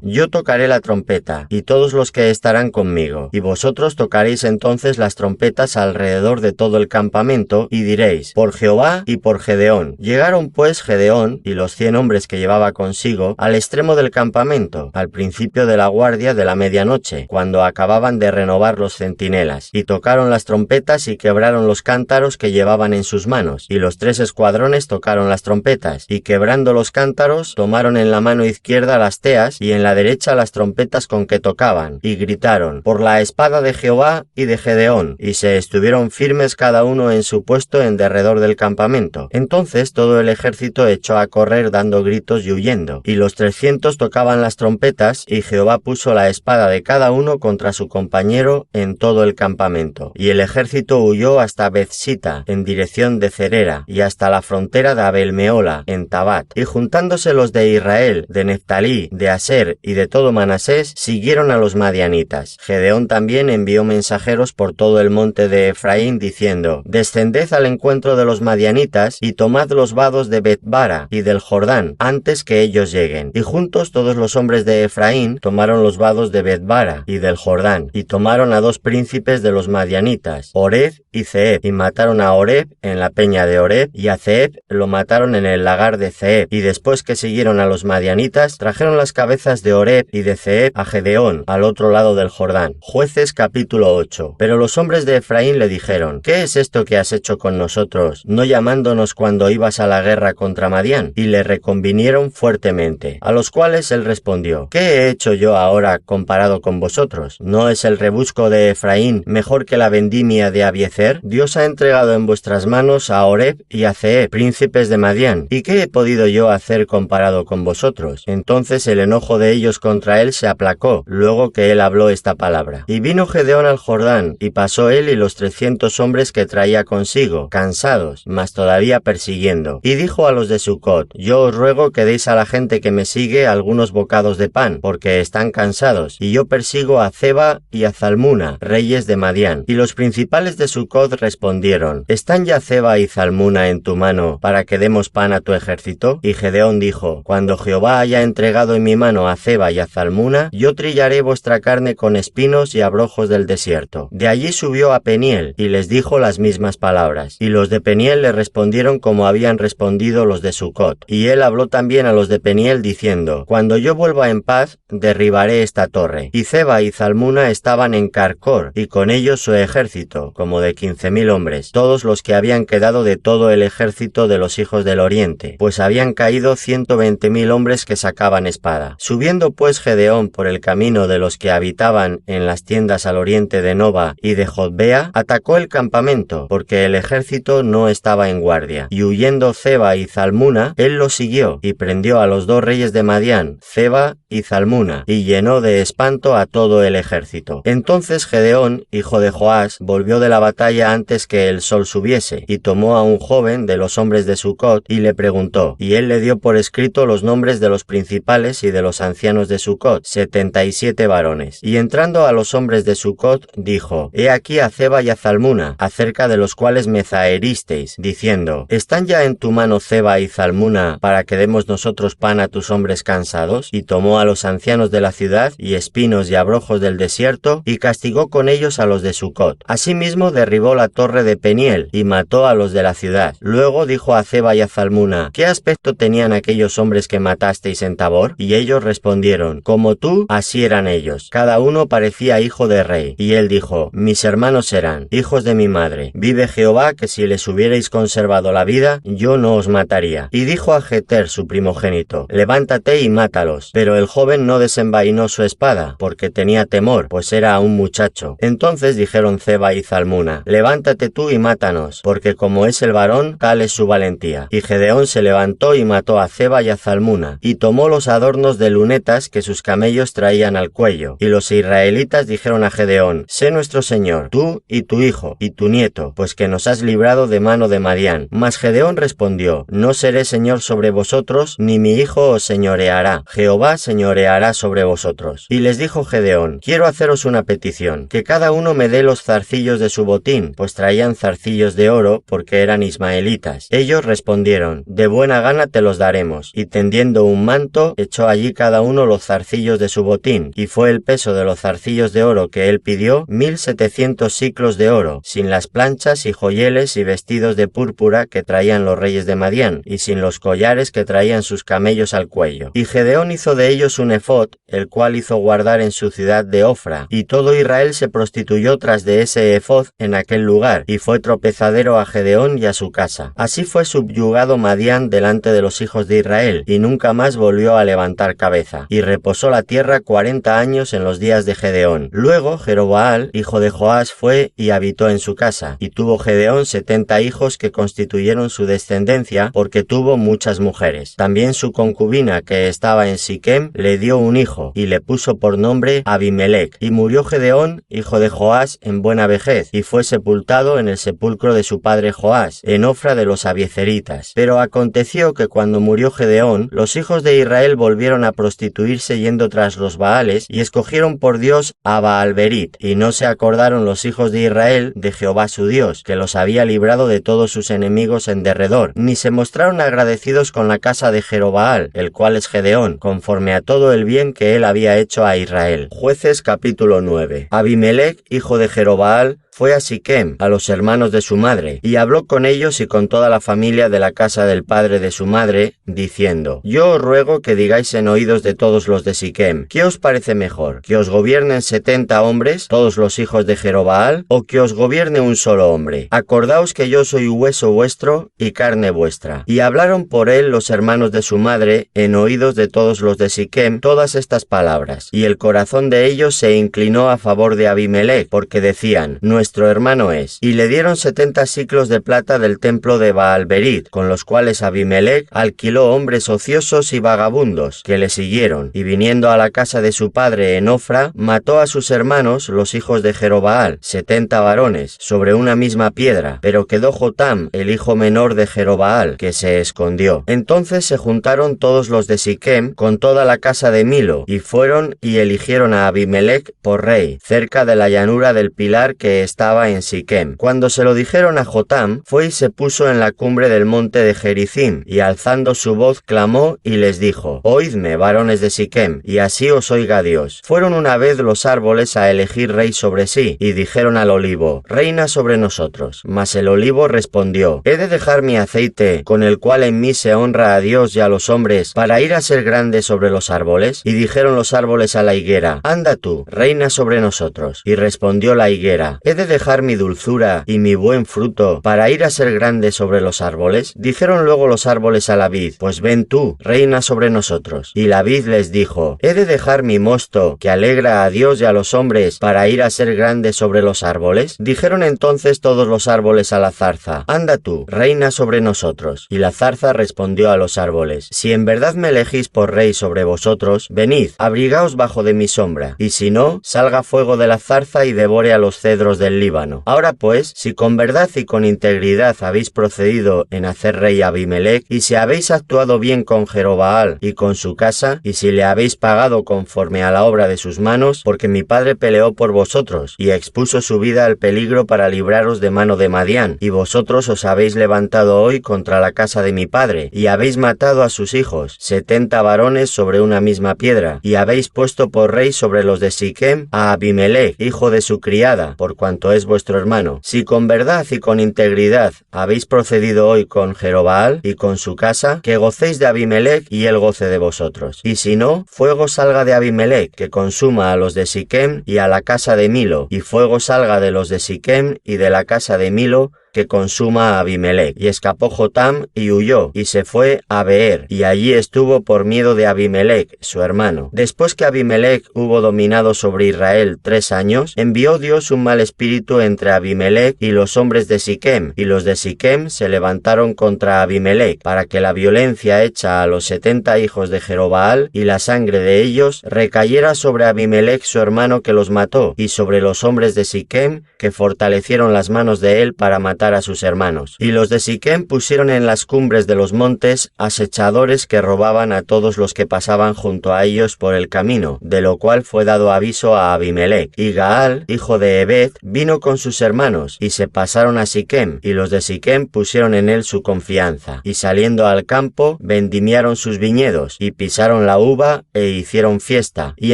Yo tocaré la trompeta, y todos los que estarán conmigo, y vosotros tocaréis entonces las trompetas alrededor de todo el campamento, y diréis: por Jehová y por Gedeón. Llegaron pues Gedeón y los 100 hombres que llevaba consigo al extremo del campamento, al principio de la guardia de la medianoche, cuando acababan de renovar los centinelas, y tocaron las trompetas y quebraron los cántaros que llevaban en sus manos, y los 3 escuadrones tocaron las trompetas, y quebrando los cántaros, tomaron en la mano izquierda las teas, y en la derecha las trompetas con que tocaban, y gritaron: por la espada de Jehová y de Gedeón, y se estuvieron firmes cada uno en su puesto en derredor del campamento. Entonces todo el ejército echó a correr dando gritos y huyendo, y los 300 tocaban las trompetas, y Jehová puso la espada de cada uno contra su compañero en todo el campamento. Y el ejército huyó hasta Bethsita, en dirección de Cerera, y hasta la frontera de Abel-Meola, en Tabat. Y juntándose los de Israel, de Neftalí, de Aser y de todo Manasés, siguieron a los madianitas. Gedeón también envió mensajeros por todo el monte de Efraín, diciendo: descended al encuentro de los madianitas, y tomad los vados de Bet-bara y del Jordán, antes que ellos lleguen. Y juntos todos los hombres de Efraín tomaron los vados de Bet-bara y del Jordán, y tomaron a 2 príncipes de los madianitas, Oreb y Zeeb, y mataron a Oreb en la peña de Oreb, y a Zeeb lo mataron en el lagar de Zeeb. Y después que siguieron a los madianitas, trajeron las cabezas de Oreb y de Zeeb a Gedeón, al otro lado del Jordán. Jueces capítulo 8. Pero los hombres de Efraín le dijeron: ¿qué es esto que has hecho con nosotros, no llamándonos cuando ibas a la guerra contra Madián? Y le reconvinieron fuertemente, a los cuales él respondió: ¿qué he hecho yo ahora comparado con vosotros? ¿No es el rebusco de Efraín mejor que la vendimia de Abiezer? Dios ha entregado en vuestras manos a Oreb y a Zeeb, príncipes de Madián. ¿Y qué he podido yo hacer comparado con vosotros? Entonces el enojo de ellos contra él se aplacó, luego que él habló esta palabra. Y vino Gedeón al Jordán, y pasó él y los 300 hombres que traía consigo, cansados, mas todavía persiguiendo. Y dijo a los de Sucot: yo os ruego que deis a la gente que me sigue algunos bocados de pan, porque están cansados, y yo persigo a Zeba y a Zalmuna, reyes de Madián. Y los principales de Sucot respondieron: ¿están ya Zeba y Zalmuna en tu mano para que demos pan a tu ejército? Y Gedeón dijo: cuando Jehová haya entregado en mi mano a Zeba y a Zalmuna, yo trillaré vuestra carne con espinos y abrojos del desierto. De allí subió a Peniel, y les dijo las mismas palabras. Y los de Peniel le respondieron como habían respondido los de Sucot. Y él habló también a los de Peniel diciendo: cuando yo vuelva en paz, derribaré esta torre. Y Zeba y Zalmuna estaban en Carcor, y con ellos su ejército, como de 15.000 hombres, todos los que habían quedado de todo el ejército de los hijos del oriente, pues habían caído 120.000 hombres que sacaban espada. Subiendo pues Gedeón por el camino de los que habitaban en las tiendas al oriente de Noba y de Jotbea, atacó el campamento, porque el ejército no estaba en guardia. Y huyendo Zeba y Zalmuna, él los siguió, y prendió a los 2 reyes de Madián, Zeba y Zalmuna, y llenó de espanto a todo el ejército. Entonces Gedeón, hijo de Joás, volvió de la batalla antes que el sol subiese, y tomó a un joven de los hombres de Sucot, y le preguntó, y él le dio por escrito los nombres de los principales y de los ancianos de Sucot, 77 varones. Y entrando a los hombres de Sucot, dijo, he aquí a Zeba y a Zalmuna, acerca de los cuales me zaheristeis, diciendo, ¿están ya en tu mano Zeba y Zalmuna, para que demos nosotros pan a tus hombres cansados? Y tomó a los ancianos de la ciudad, y espinos y abrojos del desierto, y castigó con ellos a los de Sucot. Asimismo derribó la torre de Peniel, y mató a los de la ciudad. Luego dijo a Zeba y a Zalmuna, ¿qué aspecto tenían aquellos hombres que matasteis en Tabor? Y ellos respondieron, como tú, así eran ellos. Cada uno parecía hijo de rey. Y él dijo, mis hermanos serán hijos de mi madre. Vive Jehová, que si les hubierais conservado la vida, yo no os mataría. Y dijo a Jeter, su primogénito, levántate y mátalos. Pero el joven no desenvainó su espada, porque tenía temor, pues era aún muchacho. Entonces dijeron Zeba y Zalmuna, levántate tú y mátanos, porque como es el varón, tal es su valentía. Y Gedeón se levantó y mató a Zeba y a Zalmuna, y tomó los adornos de lunetas que sus camellos traían al cuello. Y los israelitas dijeron a Gedeón, sé nuestro señor, tú y tu hijo, y tu nieto, pues que nos has librado de mano de Madián. Mas Gedeón respondió, no seré señor sobre vosotros, ni mi hijo os señoreará. Jehová señoreará sobre vosotros. Y les dijo Gedeón, quiero haceros una petición, que cada uno me dé los zarcillos de su botín, pues traían zarcillos de oro, porque eran ismaelitas. Ellos respondieron, de buena gana te los daremos. Y tendiendo un manto, echó allí cada uno los zarcillos de su botín, y fue el peso de los zarcillos de oro que él pidió, 1700 siclos de oro, sin las planchas y joyeles y vestidos de púrpura que traían los reyes de Madián, y sin los collares que traían sus camellos al cuello. Y Gedeón hizo de ellos un efod, el cual hizo guardar en su ciudad de Ofra, y todo Israel se prostituyó tras de ese efod en aquel lugar, y fue tropezadero a Gedeón y a su casa. Así fue subyugado Madián delante de los hijos de Israel, y nunca más volvió a levantar cabeza. Y reposó la tierra 40 años en los días de Gedeón. Luego Jerobaal, hijo de Joás, fue y habitó en su casa, y tuvo Gedeón 70 hijos que constituyeron su descendencia, porque tuvo muchas mujeres. También su concubina, que estaba en Siquem, le dio un hijo, y le puso por nombre Abimelech. Y murió Gedeón, hijo de Joás, en buena vejez, y fue sepultado en el sepulcro de su padre Joás, en Ofra de los Abiezeritas. Pero aconteció que cuando murió Gedeón, los hijos de Israel volvieron a prostituirse yendo tras los Baales, y escogieron por Dios a Baalberit, y no se acordaron los hijos de Israel de Jehová su Dios, que los había librado de todos sus enemigos en derredor, ni se mostraron agradecidos con la casa de Jerobaal, el cual es Gedeón, conforme a todo el bien que él había hecho a Israel. Jueces capítulo 9. Abimelech, hijo de Jerobaal, fue a Siquem, a los hermanos de su madre, y habló con ellos y con toda la familia de la casa del padre de su madre, diciendo, yo os ruego que digáis en oídos de todos los de Siquem, ¿qué os parece mejor? ¿Que os gobiernen 70 hombres, todos los hijos de Jerobaal, o que os gobierne un solo hombre? Acordaos que yo soy hueso vuestro y carne vuestra. Y hablaron por él los hermanos de su madre, en oídos de todos los de Siquem, todas estas palabras. Y el corazón de ellos se inclinó a favor de Abimelech, porque decían, nuestro hermano es. Y le dieron 70 siclos de plata del templo de Baalberit, con los cuales Abimelech alquiló hombres ociosos y vagabundos, que le siguieron, y viniendo a la casa de su padre en Ofra, mató a sus hermanos, los hijos de Jerobaal, 70 varones, sobre una misma piedra, pero quedó Jotam, el hijo menor de Jerobaal, que se escondió. Entonces se juntaron todos los de Siquem, con toda la casa de Milo, y fueron y eligieron a Abimelech por rey, cerca de la llanura del pilar que estaba en Siquem. Cuando se lo dijeron a Jotam, fue y se puso en la cumbre del monte de Gerizim, y alzando su voz clamó y les dijo, oídme, varones de Siquem, y así os oiga Dios. Fueron una vez los árboles a elegir rey sobre sí, y dijeron al olivo, reina sobre nosotros. Mas el olivo respondió, ¿he de dejar mi aceite, con el cual en mí se honra a Dios y a los hombres, para ir a ser grande sobre los árboles? Y dijeron los árboles a la higuera, anda tú, reina sobre nosotros. Y respondió la higuera, ¿he de de dejar mi dulzura y mi buen fruto para ir a ser grande sobre los árboles? Dijeron luego los árboles a la vid: pues ven tú, reina sobre nosotros. Y la vid les dijo: ¿he de dejar mi mosto, que alegra a Dios y a los hombres, para ir a ser grande sobre los árboles? Dijeron entonces todos los árboles a la zarza: anda tú, reina sobre nosotros. Y la zarza respondió a los árboles: si en verdad me elegís por rey sobre vosotros, venid, abrigaos bajo de mi sombra, y si no, salga fuego de la zarza y devore a los cedros del Líbano. Ahora pues, si con verdad y con integridad habéis procedido en hacer rey a Abimelech, y si habéis actuado bien con Jerobaal y con su casa, y si le habéis pagado conforme a la obra de sus manos, porque mi padre peleó por vosotros, y expuso su vida al peligro para libraros de mano de Madián, y vosotros os habéis levantado hoy contra la casa de mi padre, y habéis matado a sus hijos, 70 varones sobre una misma piedra, y habéis puesto por rey sobre los de Siquem a Abimelech, hijo de su criada, por cuanto es vuestro hermano. Si con verdad y con integridad habéis procedido hoy con Jerobaal y con su casa, que gocéis de Abimelech y él goce de vosotros. Y si no, fuego salga de Abimelech, que consuma a los de Siquem y a la casa de Milo, y fuego salga de los de Siquem y de la casa de Milo, que consuma a Abimelech. Y escapó Jotam y huyó, y se fue a Beer, y allí estuvo por miedo de Abimelech, su hermano. Después que Abimelech hubo dominado sobre Israel 3 años, envió Dios un mal espíritu entre Abimelech y los hombres de Siquem, y los de Siquem se levantaron contra Abimelech, para que la violencia hecha a los 70 hijos de Jerobaal y la sangre de ellos recayera sobre Abimelech su hermano, que los mató, y sobre los hombres de Siquem, que fortalecieron las manos de él para matar a sus hermanos. Y los de Siquem pusieron en las cumbres de los montes asechadores que robaban a todos los que pasaban junto a ellos por el camino, de lo cual fue dado aviso a Abimelech. Y Gaal, hijo de Ebed, vino con sus hermanos, y se pasaron a Siquem, y los de Siquem pusieron en él su confianza. Y saliendo al campo, vendimiaron sus viñedos, y pisaron la uva, e hicieron fiesta. Y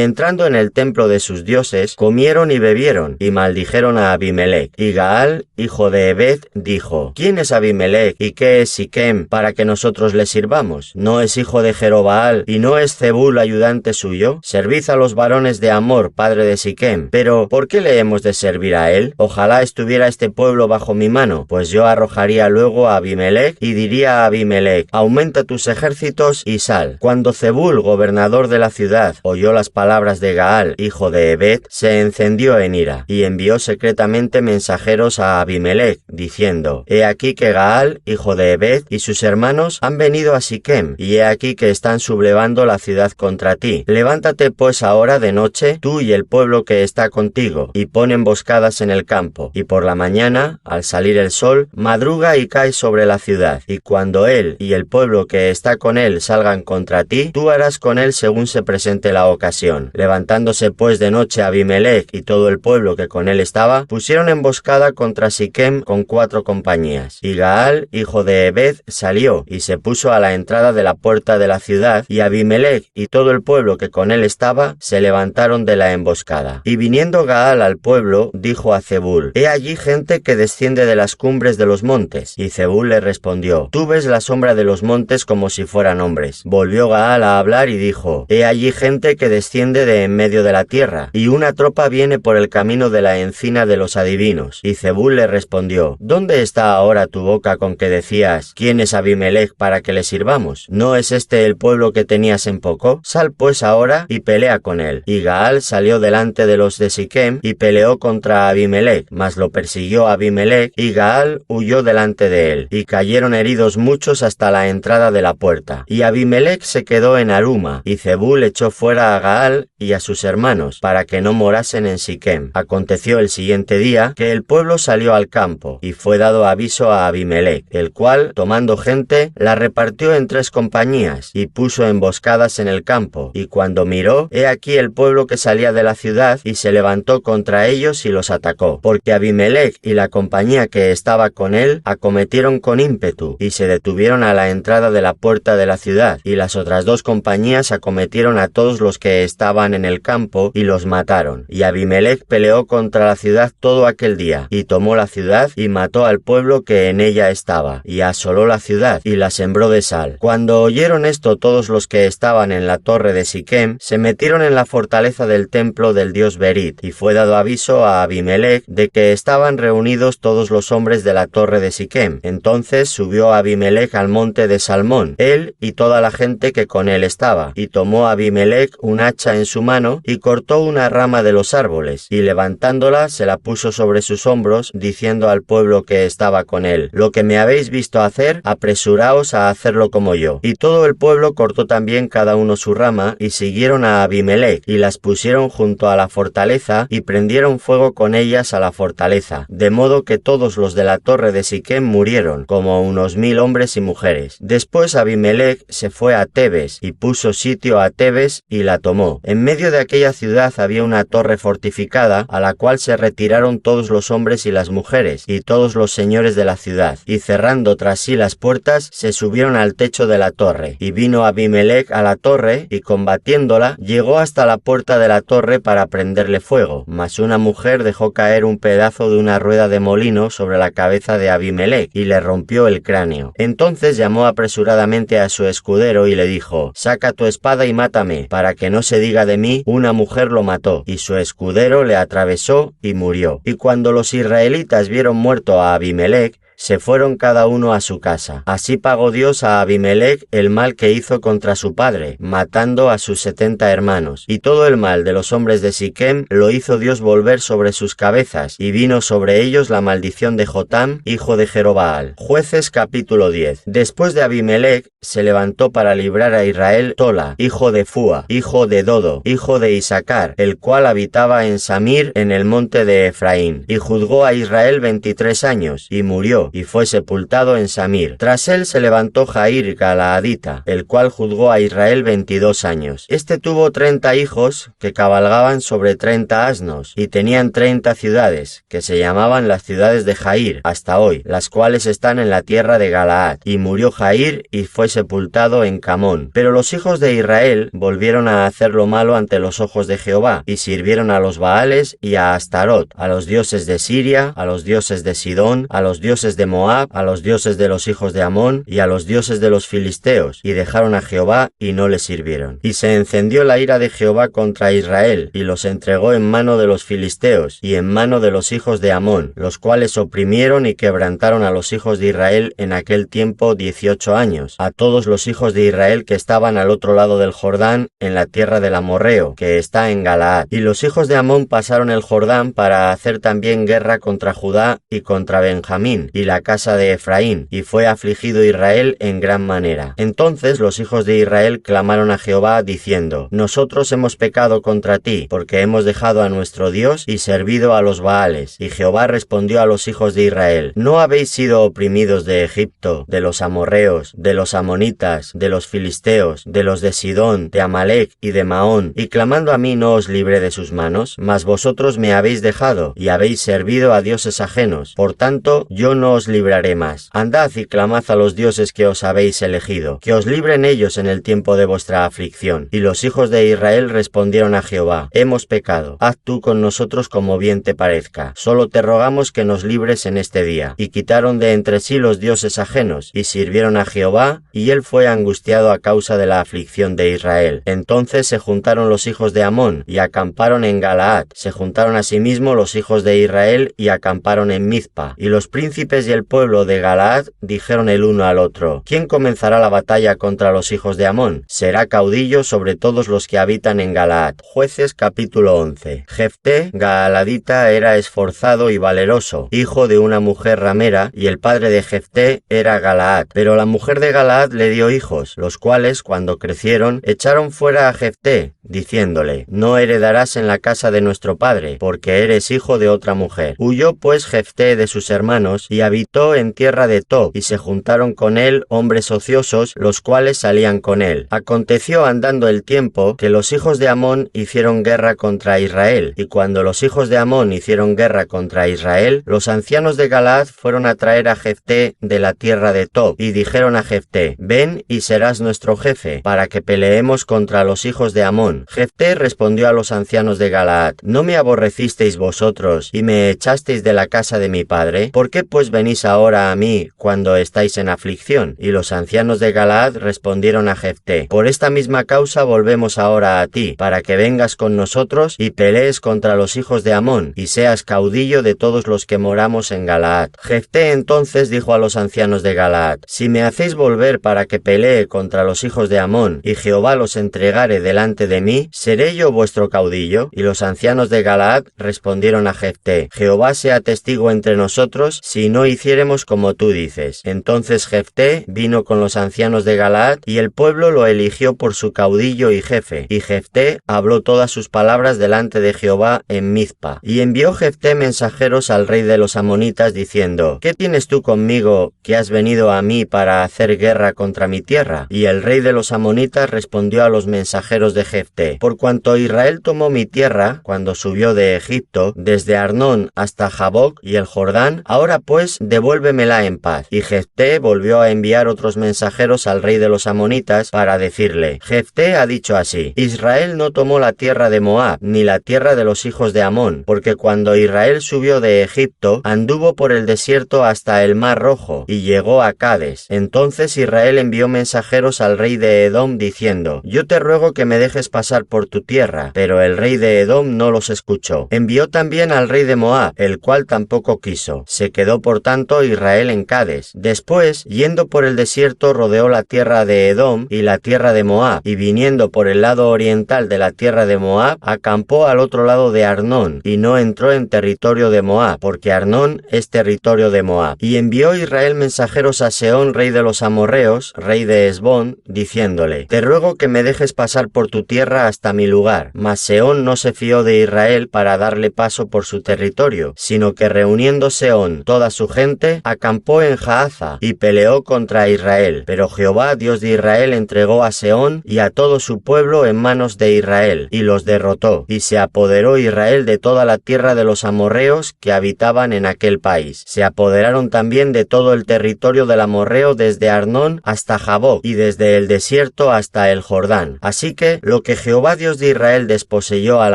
entrando en el templo de sus dioses, comieron y bebieron, y maldijeron a Abimelech. Y Gaal, hijo de Ebed, dijo: ¿quién es Abimelech y qué es Siquem para que nosotros le sirvamos? ¿No es hijo de Jerobaal y no es Zebul ayudante suyo? Servid a los varones de Amor, padre de Siquem. Pero ¿por qué le hemos de servir a él? Ojalá estuviera este pueblo bajo mi mano, pues yo arrojaría luego a Abimelech y diría a Abimelech: aumenta tus ejércitos y sal. Cuando Zebul, gobernador de la ciudad, oyó las palabras de Gaal, hijo de Ebed, se encendió en ira, y envió secretamente mensajeros a Abimelech, diciendo: he aquí que Gaal, hijo de Ebed, y sus hermanos han venido a Siquem, y he aquí que están sublevando la ciudad contra ti. Levántate pues ahora de noche, tú y el pueblo que está contigo, y pon emboscadas en el campo, y por la mañana, al salir el sol, madruga y cae sobre la ciudad, y cuando él y el pueblo que está con él salgan contra ti, tú harás con él según se presente la ocasión. Levantándose pues de noche Abimelech y todo el pueblo que con él estaba, pusieron emboscada contra Siquem con 4 compañías. Y Gaal, hijo de Ebed, salió y se puso a la entrada de la puerta de la ciudad, y Abimelech y todo el pueblo que con él estaba se levantaron de la emboscada. Y viniendo Gaal al pueblo, dijo a Zebul: he allí gente que desciende de las cumbres de los montes. Y Zebul le respondió: tú ves la sombra de los montes como si fueran hombres. Volvió Gaal a hablar y dijo: he allí gente que desciende de en medio de la tierra, y una tropa viene por el camino de la encina de los adivinos. Y Zebul le respondió: ¿dónde está ahora tu boca con que decías: ¿quién es Abimelech para que le sirvamos? ¿No es este el pueblo que tenías en poco? Sal pues ahora y pelea con él. Y Gaal salió delante de los de Siquem y peleó contra Abimelech, mas lo persiguió Abimelech, y Gaal huyó delante de él, y cayeron heridos muchos hasta la entrada de la puerta. Y Abimelech se quedó en Aruma, y Zebul echó fuera a Gaal y a sus hermanos, para que no morasen en Siquem. Aconteció el siguiente día que el pueblo salió al campo, y fue dado aviso a Abimelech, el cual, tomando gente, la repartió en 3 compañías, y puso emboscadas en el campo, y cuando miró, he aquí el pueblo que salía de la ciudad, y se levantó contra ellos y los atacó, porque Abimelech y la compañía que estaba con él acometieron con ímpetu, y se detuvieron a la entrada de la puerta de la ciudad, y las otras 2 compañías acometieron a todos los que estaban en el campo, y los mataron. Y Abimelech peleó contra la ciudad todo aquel día, y tomó la ciudad, y mató al pueblo que en ella estaba, y asoló la ciudad, y la sembró de sal. Cuando oyeron esto todos los que estaban en la torre de Siquem, se metieron en la fortaleza del templo del dios Berit, y fue dado aviso a Abimelech de que estaban reunidos todos los hombres de la torre de Siquem. Entonces subió Abimelech al monte de Salmón, él y toda la gente que con él estaba, y tomó Abimelech un hacha en su mano, y cortó una rama de los árboles, y levantándola se la puso sobre sus hombros, diciendo al pueblo que estaba con él: lo que me habéis visto hacer, apresuraos a hacerlo como yo. Y todo el pueblo cortó también cada uno su rama, y siguieron a Abimelech, y las pusieron junto a la fortaleza, y prendieron fuego con ellas a la fortaleza, de modo que todos los de la torre de Siquem murieron, como unos 1000 hombres y mujeres. Después Abimelech se fue a Tebes, y puso sitio a Tebes, y la tomó. En medio de aquella ciudad había una torre fortificada, a la cual se retiraron todos los hombres y las mujeres, y todos los señores de la ciudad, y cerrando tras sí las puertas, se subieron al techo de la torre. Y vino Abimelech a la torre, y combatiéndola, llegó hasta la puerta de la torre para prenderle fuego, mas una mujer dejó caer un pedazo de una rueda de molino sobre la cabeza de Abimelech, y le rompió el cráneo. Entonces llamó apresuradamente a su escudero y le dijo: saca tu espada y mátame, para que no se diga de mí, una mujer lo mató. Y su escudero le atravesó y murió. Y cuando los israelitas vieron muerto a Abimelech, se fueron cada uno a su casa. Así pagó Dios a Abimelech el mal que hizo contra su padre, matando a sus 70 hermanos. Y todo el mal de los hombres de Siquem lo hizo Dios volver sobre sus cabezas, y vino sobre ellos la maldición de Jotam, hijo de Jerobaal. Jueces capítulo 10. Después de Abimelech, se levantó para librar a Israel Tola, hijo de Fúa, hijo de Dodo, hijo de Isacar, el cual habitaba en Samir, en el monte de Efraín, y juzgó a Israel 23 años, y murió, y fue sepultado en Samir. Tras él se levantó Jair Galaadita, el cual juzgó a Israel 22 años. Este tuvo 30 hijos, que cabalgaban sobre 30 asnos, y tenían 30 ciudades, que se llamaban las ciudades de Jair, hasta hoy, las cuales están en la tierra de Galaad. Y murió Jair, y fue sepultado en Camón. Pero los hijos de Israel volvieron a hacer lo malo ante los ojos de Jehová, y sirvieron a los Baales y a Astarot, a los dioses de Siria, a los dioses de Sidón, a los dioses de Moab, a los dioses de los hijos de Amón, y a los dioses de los filisteos, y dejaron a Jehová, y no le sirvieron. Y se encendió la ira de Jehová contra Israel, y los entregó en mano de los filisteos, y en mano de los hijos de Amón, los cuales oprimieron y quebrantaron a los hijos de Israel en aquel tiempo 18 años, a todos los hijos de Israel que estaban al otro lado del Jordán, en la tierra del amorreo, que está en Galaad. Y los hijos de Amón pasaron el Jordán para hacer también guerra contra Judá y contra Benjamín, y la casa de Efraín, y fue afligido Israel en gran manera. Entonces los hijos de Israel clamaron a Jehová, diciendo: nosotros hemos pecado contra ti, porque hemos dejado a nuestro Dios y servido a los Baales. Y Jehová respondió a los hijos de Israel: ¿no habéis sido oprimidos de Egipto, de los amorreos, de los amonitas, de los filisteos, de los de Sidón, de Amalec y de Maón, y clamando a mí no os libré de sus manos? Mas vosotros me habéis dejado, y habéis servido a dioses ajenos. Por tanto, yo no os libraré más. Andad y clamad a los dioses que os habéis elegido, que os libren ellos en el tiempo de vuestra aflicción. Y los hijos de Israel respondieron a Jehová: hemos pecado, haz tú con nosotros como bien te parezca. Solo te rogamos que nos libres en este día. Y quitaron de entre sí los dioses ajenos, y sirvieron a Jehová, y él fue angustiado a causa de la aflicción de Israel. Entonces se juntaron los hijos de Amón, y acamparon en Galaad. Se juntaron asimismo los hijos de Israel, y acamparon en Mizpa. Y los príncipes y el pueblo de Galaad dijeron el uno al otro: ¿quién comenzará la batalla contra los hijos de Amón? Será caudillo sobre todos los que habitan en Galaad. Jueces capítulo 11. Jefté, Gaaladita, era esforzado y valeroso, hijo de una mujer ramera, y el padre de Jefté era Galaad. Pero la mujer de Galaad le dio hijos, los cuales, cuando crecieron, echaron fuera a Jefté, diciéndole: no heredarás en la casa de nuestro padre, porque eres hijo de otra mujer. Huyó pues Jefté de sus hermanos, y habitó en tierra de Tob, y se juntaron con él hombres ociosos, los cuales salían con él. Aconteció andando el tiempo que los hijos de Amón hicieron guerra contra Israel, y cuando los hijos de Amón hicieron guerra contra Israel, los ancianos de Galaad fueron a traer a Jefté de la tierra de Tob, y dijeron a Jefté: ven y serás nuestro jefe, para que peleemos contra los hijos de Amón. Jefté respondió a los ancianos de Galaad: ¿no me aborrecisteis vosotros y me echasteis de la casa de mi padre? ¿Por qué pues venís ahora a mí cuando estáis en aflicción? Y los ancianos de Galaad respondieron a Jefté: por esta misma causa volvemos ahora a ti, para que vengas con nosotros y pelees contra los hijos de Amón, y seas caudillo de todos los que moramos en Galaad. Jefté entonces dijo a los ancianos de Galaad: si me hacéis volver para que pelee contra los hijos de Amón, y Jehová los entregare delante de mí, ¿seré yo vuestro caudillo? Y los ancianos de Galaad respondieron a Jefté: Jehová sea testigo entre nosotros, si no hiciéremos como tú dices. Entonces Jefté vino con los ancianos de Galaad, y el pueblo lo eligió por su caudillo y jefe. Y Jefté habló todas sus palabras delante de Jehová en Mizpa. Y envió Jefté mensajeros al rey de los amonitas, diciendo: ¿qué tienes tú conmigo, que has venido a mí para hacer guerra contra mi tierra? Y el rey de los amonitas respondió a los mensajeros de Jefté: por cuanto Israel tomó mi tierra cuando subió de Egipto, desde Arnón hasta Jaboc y el Jordán, ahora pues devuélvemela en paz. Y Jefté volvió a enviar otros mensajeros al rey de los amonitas para decirle: Jefté ha dicho así: Israel no tomó la tierra de Moab, ni la tierra de los hijos de Amón, porque cuando Israel subió de Egipto, anduvo por el desierto hasta el mar Rojo, y llegó a Cades. Entonces Israel envió mensajeros al rey de Edom diciendo: yo te ruego que me dejes pasar por tu tierra. Pero el rey de Edom no los escuchó. Envió también al rey de Moab, el cual tampoco quiso. Se quedó por tanto Israel en Cades. Después, yendo por el desierto, rodeó la tierra de Edom y la tierra de Moab, y viniendo por el lado oriental de la tierra de Moab, acampó al otro lado de Arnón, y no entró en territorio de Moab, porque Arnón es territorio de Moab. Y envió Israel mensajeros a Sehón, rey de los amorreos, rey de Hesbón, diciéndole: te ruego que me dejes pasar por tu tierra hasta mi lugar. Mas Sehón no se fió de Israel para darle paso por su territorio, sino que reuniendo Sehón toda su gente, acampó en Jaaza, y peleó contra Israel. Pero Jehová, Dios de Israel, entregó a Sehón y a todo su pueblo en manos de Israel, y los derrotó, y se apoderó Israel de toda la tierra de los amorreos que habitaban en aquel país. Se apoderaron también de todo el territorio del amorreo desde Arnón hasta Jaboc, y desde el desierto hasta el Jordán. Así que lo que Jehová Dios de Israel desposeyó al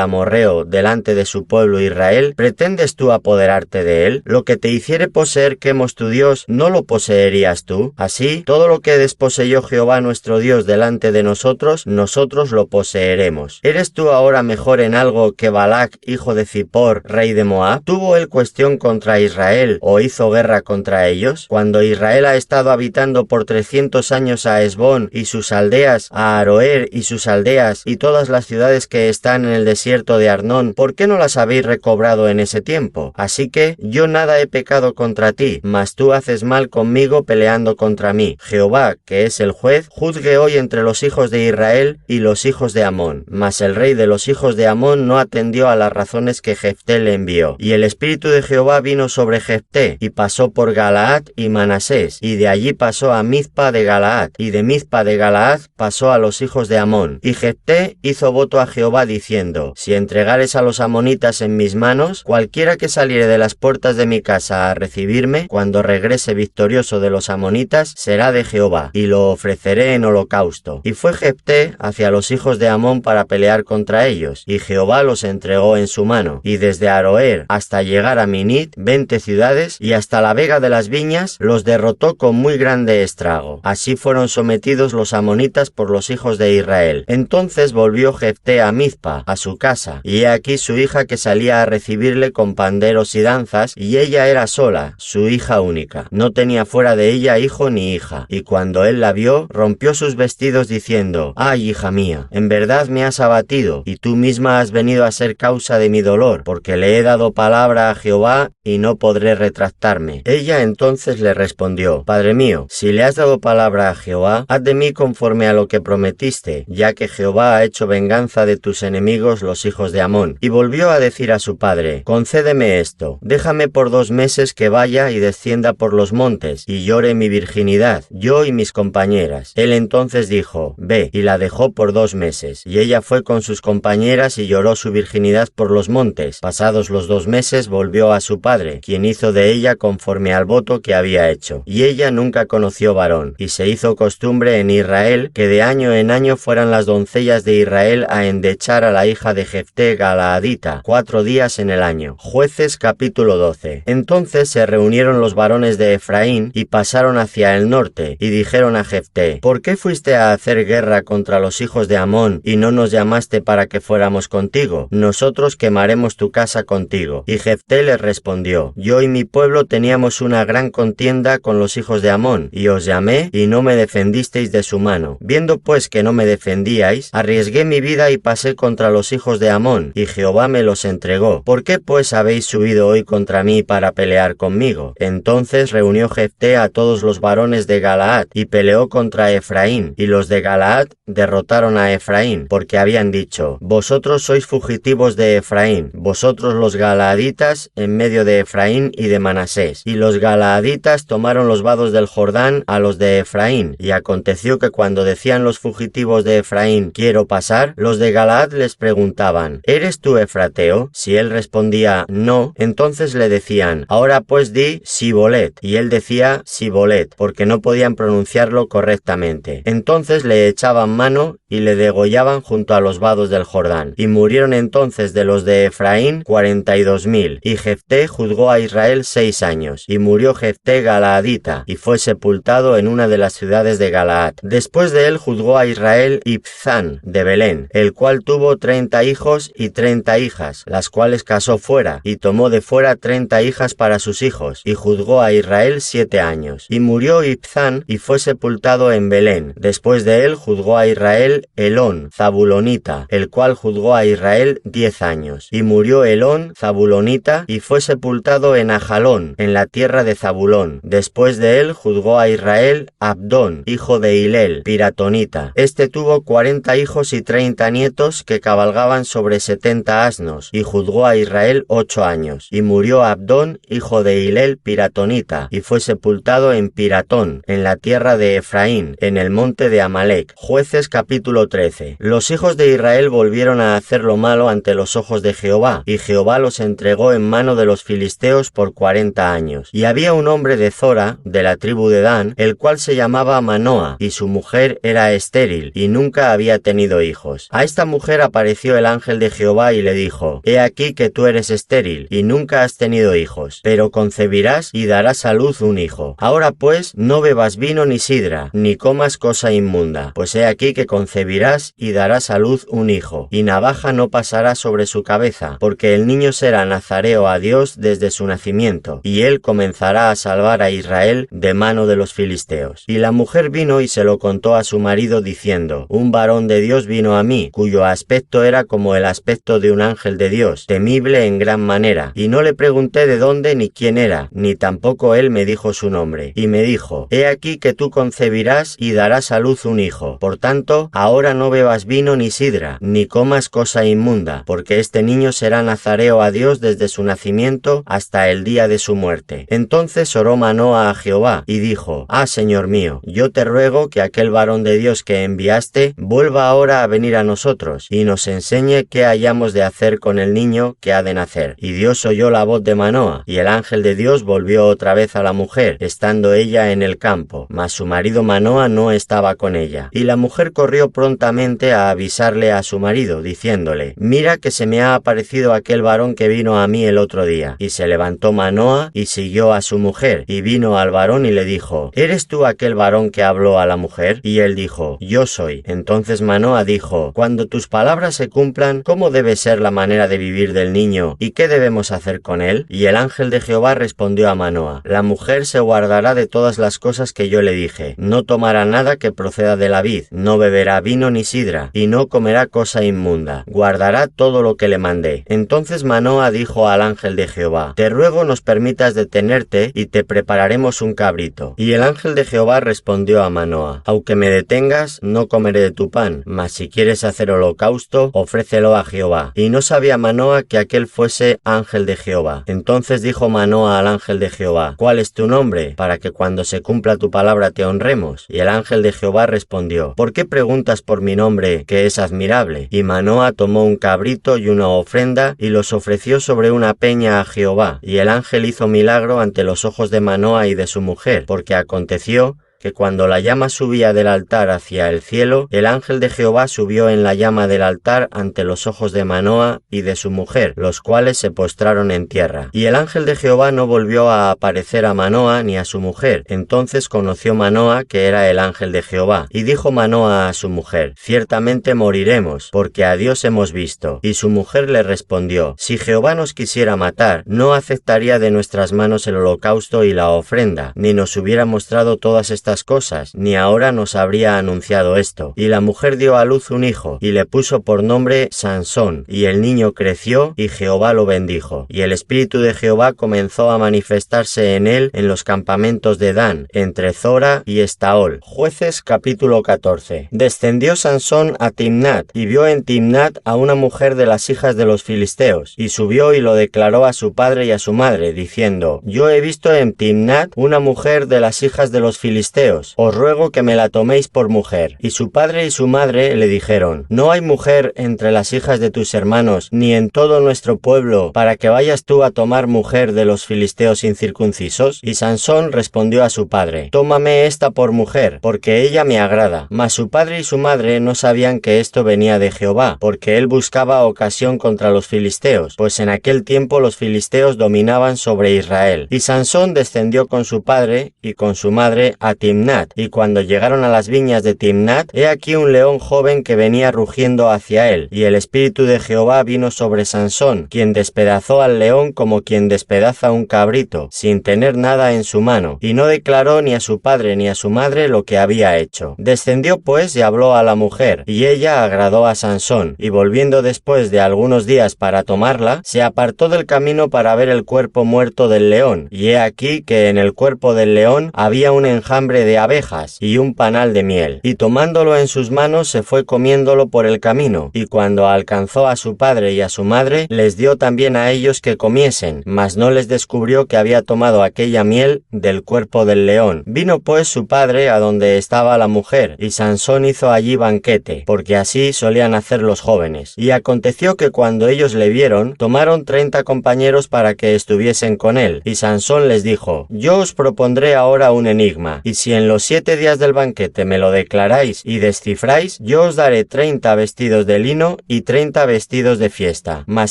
amorreo delante de su pueblo Israel, ¿pretendes tú apoderarte de él? Lo que te hiciere poseer Quemos tu Dios, ¿no lo poseerías tú? Así, todo lo que desposeyó Jehová nuestro Dios delante de nosotros, nosotros lo poseeremos. ¿Eres tú ahora mejor en algo que Balac, hijo de Zippor, rey de Moab? ¿Tuvo él cuestión contra Israel o hizo guerra contra ellos? Cuando Israel ha estado habitando por 300 años a Hesbón y sus aldeas, a Aroer y sus aldeas, y todas las ciudades que están en el desierto de Arnón, ¿por qué no las habéis recobrado en ese tiempo? Así que yo nada he pecado contra ti, mas tú haces mal conmigo peleando contra mí. Jehová, que es el juez, juzgue hoy entre los hijos de Israel y los hijos de Amón. Mas el rey de los hijos de Amón no atendió a las razones que Jefté le envió. Y el espíritu de Jehová vino sobre Jefté, y pasó por Galaad y Manasés, y de allí pasó a Mizpa de Galaad, y de Mizpa de Galaad pasó a los hijos de Amón. Y Jefté hizo voto a Jehová diciendo: si entregares a los amonitas en mis manos, cualquiera que saliere de las puertas de mi casa a recibirme, cuando regrese victorioso de los amonitas, será de Jehová, y lo ofreceré en holocausto. Y fue Jefté hacia los hijos de Amón para pelear contra ellos, y Jehová los entregó en su mano. Y desde Aroer hasta llegar a Minit, 20 ciudades, y hasta la vega de las viñas, los derrotó con muy grande estrago. Así fueron sometidos los amonitas por los hijos de Israel. Entonces volvió Jefté a Mizpa, a su casa, y he aquí su hija que salía a recibirle con panderos y danzas, y ella era sola, su hija única. No tenía fuera de ella hijo ni hija. Y cuando él la vio, rompió sus vestidos diciendo: ay, hija mía, en verdad me has abatido, y tú misma has venido a ser causa de mi dolor, porque le he dado palabra a Jehová, y no podré retractarme. Ella entonces le respondió: Padre mío, si le has dado palabra a Jehová, haz de mí conforme a lo que prometiste, ya que Jehová ha hecho venganza de tus enemigos los hijos de Amón. Y volvió a decir a su padre: concédeme esto, déjame por 2 meses que vaya vaya y descienda por los montes, y llore mi virginidad, yo y mis compañeras. Él entonces dijo, ve, y la dejó por 2 meses. Y ella fue con sus compañeras y lloró su virginidad por los montes. Pasados los 2 meses volvió a su padre, quien hizo de ella conforme al voto que había hecho. Y ella nunca conoció varón, y se hizo costumbre en Israel que de año en año fueran las doncellas de Israel a endechar a la hija de Jefté Galaadita 4 días en el año. Jueces capítulo 12. Entonces se reunieron los varones de Efraín y pasaron hacia el norte, y dijeron a Jefté, ¿por qué fuiste a hacer guerra contra los hijos de Amón y no nos llamaste para que fuéramos contigo? Nosotros quemaremos tu casa contigo. Y Jefté les respondió, yo y mi pueblo teníamos una gran contienda con los hijos de Amón, y os llamé y no me defendisteis de su mano. Viendo pues que no me defendíais, arriesgué mi vida y pasé contra los hijos de Amón, y Jehová me los entregó. ¿Por qué pues habéis subido hoy contra mí para pelear conmigo? Entonces reunió Jefté a todos los varones de Galaad, y peleó contra Efraín, y los de Galaad derrotaron a Efraín, porque habían dicho, vosotros sois fugitivos de Efraín, vosotros los galaaditas en medio de Efraín y de Manasés. Y los galaaditas tomaron los vados del Jordán a los de Efraín, y aconteció que cuando decían los fugitivos de Efraín, quiero pasar, los de Galaad les preguntaban, ¿eres tú efrateo? Si él respondía, no, entonces le decían, ahora pues di Sibolet, y él decía Sibolet, porque no podían pronunciarlo correctamente. Entonces le echaban mano y le degollaban junto a los vados del Jordán. Y murieron entonces de los de Efraín 42,000. Y Jefté juzgó a Israel 6 años. Y murió Jefté Galaadita, y fue sepultado en una de las ciudades de Galaad. Después de él juzgó a Israel Ibzán de Belén, el cual tuvo 30 hijos y 30 hijas, las cuales casó fuera, y tomó de fuera 30 hijas para sus hijos, y juzgó a Israel 7 años. Y murió Ibzán, y fue sepultado en Belén. Después de él juzgó a Israel Elón, Zabulonita, el cual juzgó a Israel 10 años. Y murió Elón, Zabulonita, y fue sepultado en Ajalón, en la tierra de Zabulón. Después de él juzgó a Israel Abdón, hijo de Hilel, piratonita. Este tuvo 40 hijos y 30 nietos que cabalgaban sobre 70 asnos, y juzgó a Israel 8 años. Y murió Abdón, hijo de Hilel, piratonita, y fue sepultado en Piratón, en la tierra de Efraín, en el monte de Amalec. Jueces capítulo 13. Los hijos de Israel volvieron a hacer lo malo ante los ojos de Jehová, y Jehová los entregó en mano de los filisteos por 40 años. Y había un hombre de Zora, de la tribu de Dan, el cual se llamaba Manoa, y su mujer era estéril, y nunca había tenido hijos. A esta mujer apareció el ángel de Jehová y le dijo, he aquí que tú eres estéril, y nunca has tenido hijos, pero concebirás y darás a luz un hijo. Ahora pues, no bebas vino ni sidra, ni comas cosa inmunda, pues he aquí que concebirás y darás a luz un hijo, y navaja no pasará sobre su cabeza, porque el niño será nazareo a Dios desde su nacimiento, y él comenzará a salvar a Israel de mano de los filisteos. Y la mujer vino y se lo contó a su marido diciendo, un varón de Dios vino a mí, cuyo aspecto era como el aspecto de un ángel de Dios, temible en gran manera, y no le pregunté de dónde ni quién era, ni tampoco él me dijo su nombre. Y me dijo, he aquí que tú concebirás y darás a luz un hijo. Por tanto, ahora no bebas vino ni sidra, ni comas cosa inmunda, porque este niño será nazareo a Dios desde su nacimiento hasta el día de su muerte. Entonces oró Manoa a Jehová, y dijo, Señor mío, yo te ruego que aquel varón de Dios que enviaste vuelva ahora a venir a nosotros, y nos enseñe qué hayamos de hacer con el niño que ha de nacer. Y Dios oyó la voz de Manoa, y el ángel de Dios volvió otra vez a la mujer, estando ella en el campo, mas su marido Manoa no estaba con ella. Y la mujer corrió prontamente a avisarle a su marido, diciéndole, mira que se me ha aparecido aquel varón que vino a mí el otro día. Y se levantó Manoa y siguió a su mujer, y vino al varón y le dijo, ¿eres tú aquel varón que habló a la mujer? Y él dijo, yo soy. Entonces Manoa dijo, cuando tus palabras se cumplan, ¿cómo debe ser la manera de vivir del niño? ¿Y qué debemos hacer con él? Y el ángel de Jehová respondió a Manoa, la mujer se guardará de todas las cosas que yo le dije, no tomará nada que proceda de la vid, no beberá vino ni sidra, y no comerá cosa inmunda, guardará todo lo que le mandé. Entonces Manoa dijo al ángel de Jehová, te ruego nos permitas detenerte, y te prepararemos un cabrito. Y el ángel de Jehová respondió a Manoa, aunque me detengas, no comeré de tu pan, mas si quieres hacer holocausto, ofrécelo a Jehová. Y no sabía Manoa que aquel fuese ángel de Jehová. Entonces dijo Manoa al ángel de Jehová: ¿Cuál es tu nombre, para que cuando se cumpla tu palabra te honremos? Y el ángel de Jehová respondió: ¿Por qué preguntas por mi nombre, que es admirable? Y Manoa tomó un cabrito y una ofrenda, y los ofreció sobre una peña a Jehová. Y el ángel hizo milagro ante los ojos de Manoa y de su mujer, porque aconteció que cuando la llama subía del altar hacia el cielo, el ángel de Jehová subió en la llama del altar ante los ojos de Manoa y de su mujer, los cuales se postraron en tierra. Y el ángel de Jehová no volvió a aparecer a Manoa ni a su mujer. Entonces conoció Manoa que era el ángel de Jehová, y dijo Manoa a su mujer: ciertamente moriremos, porque a Dios hemos visto. Y su mujer le respondió: si Jehová nos quisiera matar, no aceptaría de nuestras manos el holocausto y la ofrenda, ni nos hubiera mostrado todas estas cosas, ni ahora nos habría anunciado esto. Y la mujer dio a luz un hijo, y le puso por nombre Sansón, y el niño creció, y Jehová lo bendijo. Y el espíritu de Jehová comenzó a manifestarse en él en los campamentos de Dan, entre Zora y Estaol. Jueces capítulo 14. Descendió Sansón a Timnat, y vio en Timnat a una mujer de las hijas de los filisteos, y subió y lo declaró a su padre y a su madre, diciendo: yo he visto en Timnat una mujer de las hijas de los filisteos, os ruego que me la toméis por mujer. Y su padre y su madre le dijeron: no hay mujer entre las hijas de tus hermanos, ni en todo nuestro pueblo, para que vayas tú a tomar mujer de los filisteos incircuncisos. Y Sansón respondió a su padre: tómame esta por mujer, porque ella me agrada. Mas su padre y su madre no sabían que esto venía de Jehová, porque él buscaba ocasión contra los filisteos, pues en aquel tiempo los filisteos dominaban sobre Israel. Y Sansón descendió con su padre y con su madre a Timnat, y cuando llegaron a las viñas de Timnat, he aquí un león joven que venía rugiendo hacia él, y el espíritu de Jehová vino sobre Sansón, quien despedazó al león como quien despedaza un cabrito, sin tener nada en su mano, y no declaró ni a su padre ni a su madre lo que había hecho. Descendió pues y habló a la mujer, y ella agradó a Sansón, y volviendo después de algunos días para tomarla, se apartó del camino para ver el cuerpo muerto del león, y he aquí que en el cuerpo del león había un enjambre de abejas y un panal de miel, y tomándolo en sus manos se fue comiéndolo por el camino, y cuando alcanzó a su padre y a su madre, les dio también a ellos que comiesen, mas no les descubrió que había tomado aquella miel del cuerpo del león. Vino pues su padre a donde estaba la mujer, y Sansón hizo allí banquete, porque así solían hacer los jóvenes. Y aconteció que cuando ellos le vieron, tomaron 30 compañeros para que estuviesen con él, y Sansón les dijo: yo os propondré ahora un enigma, y si en los 7 días del banquete me lo declaráis y descifráis, yo os daré 30 vestidos de lino y 30 vestidos de fiesta. Mas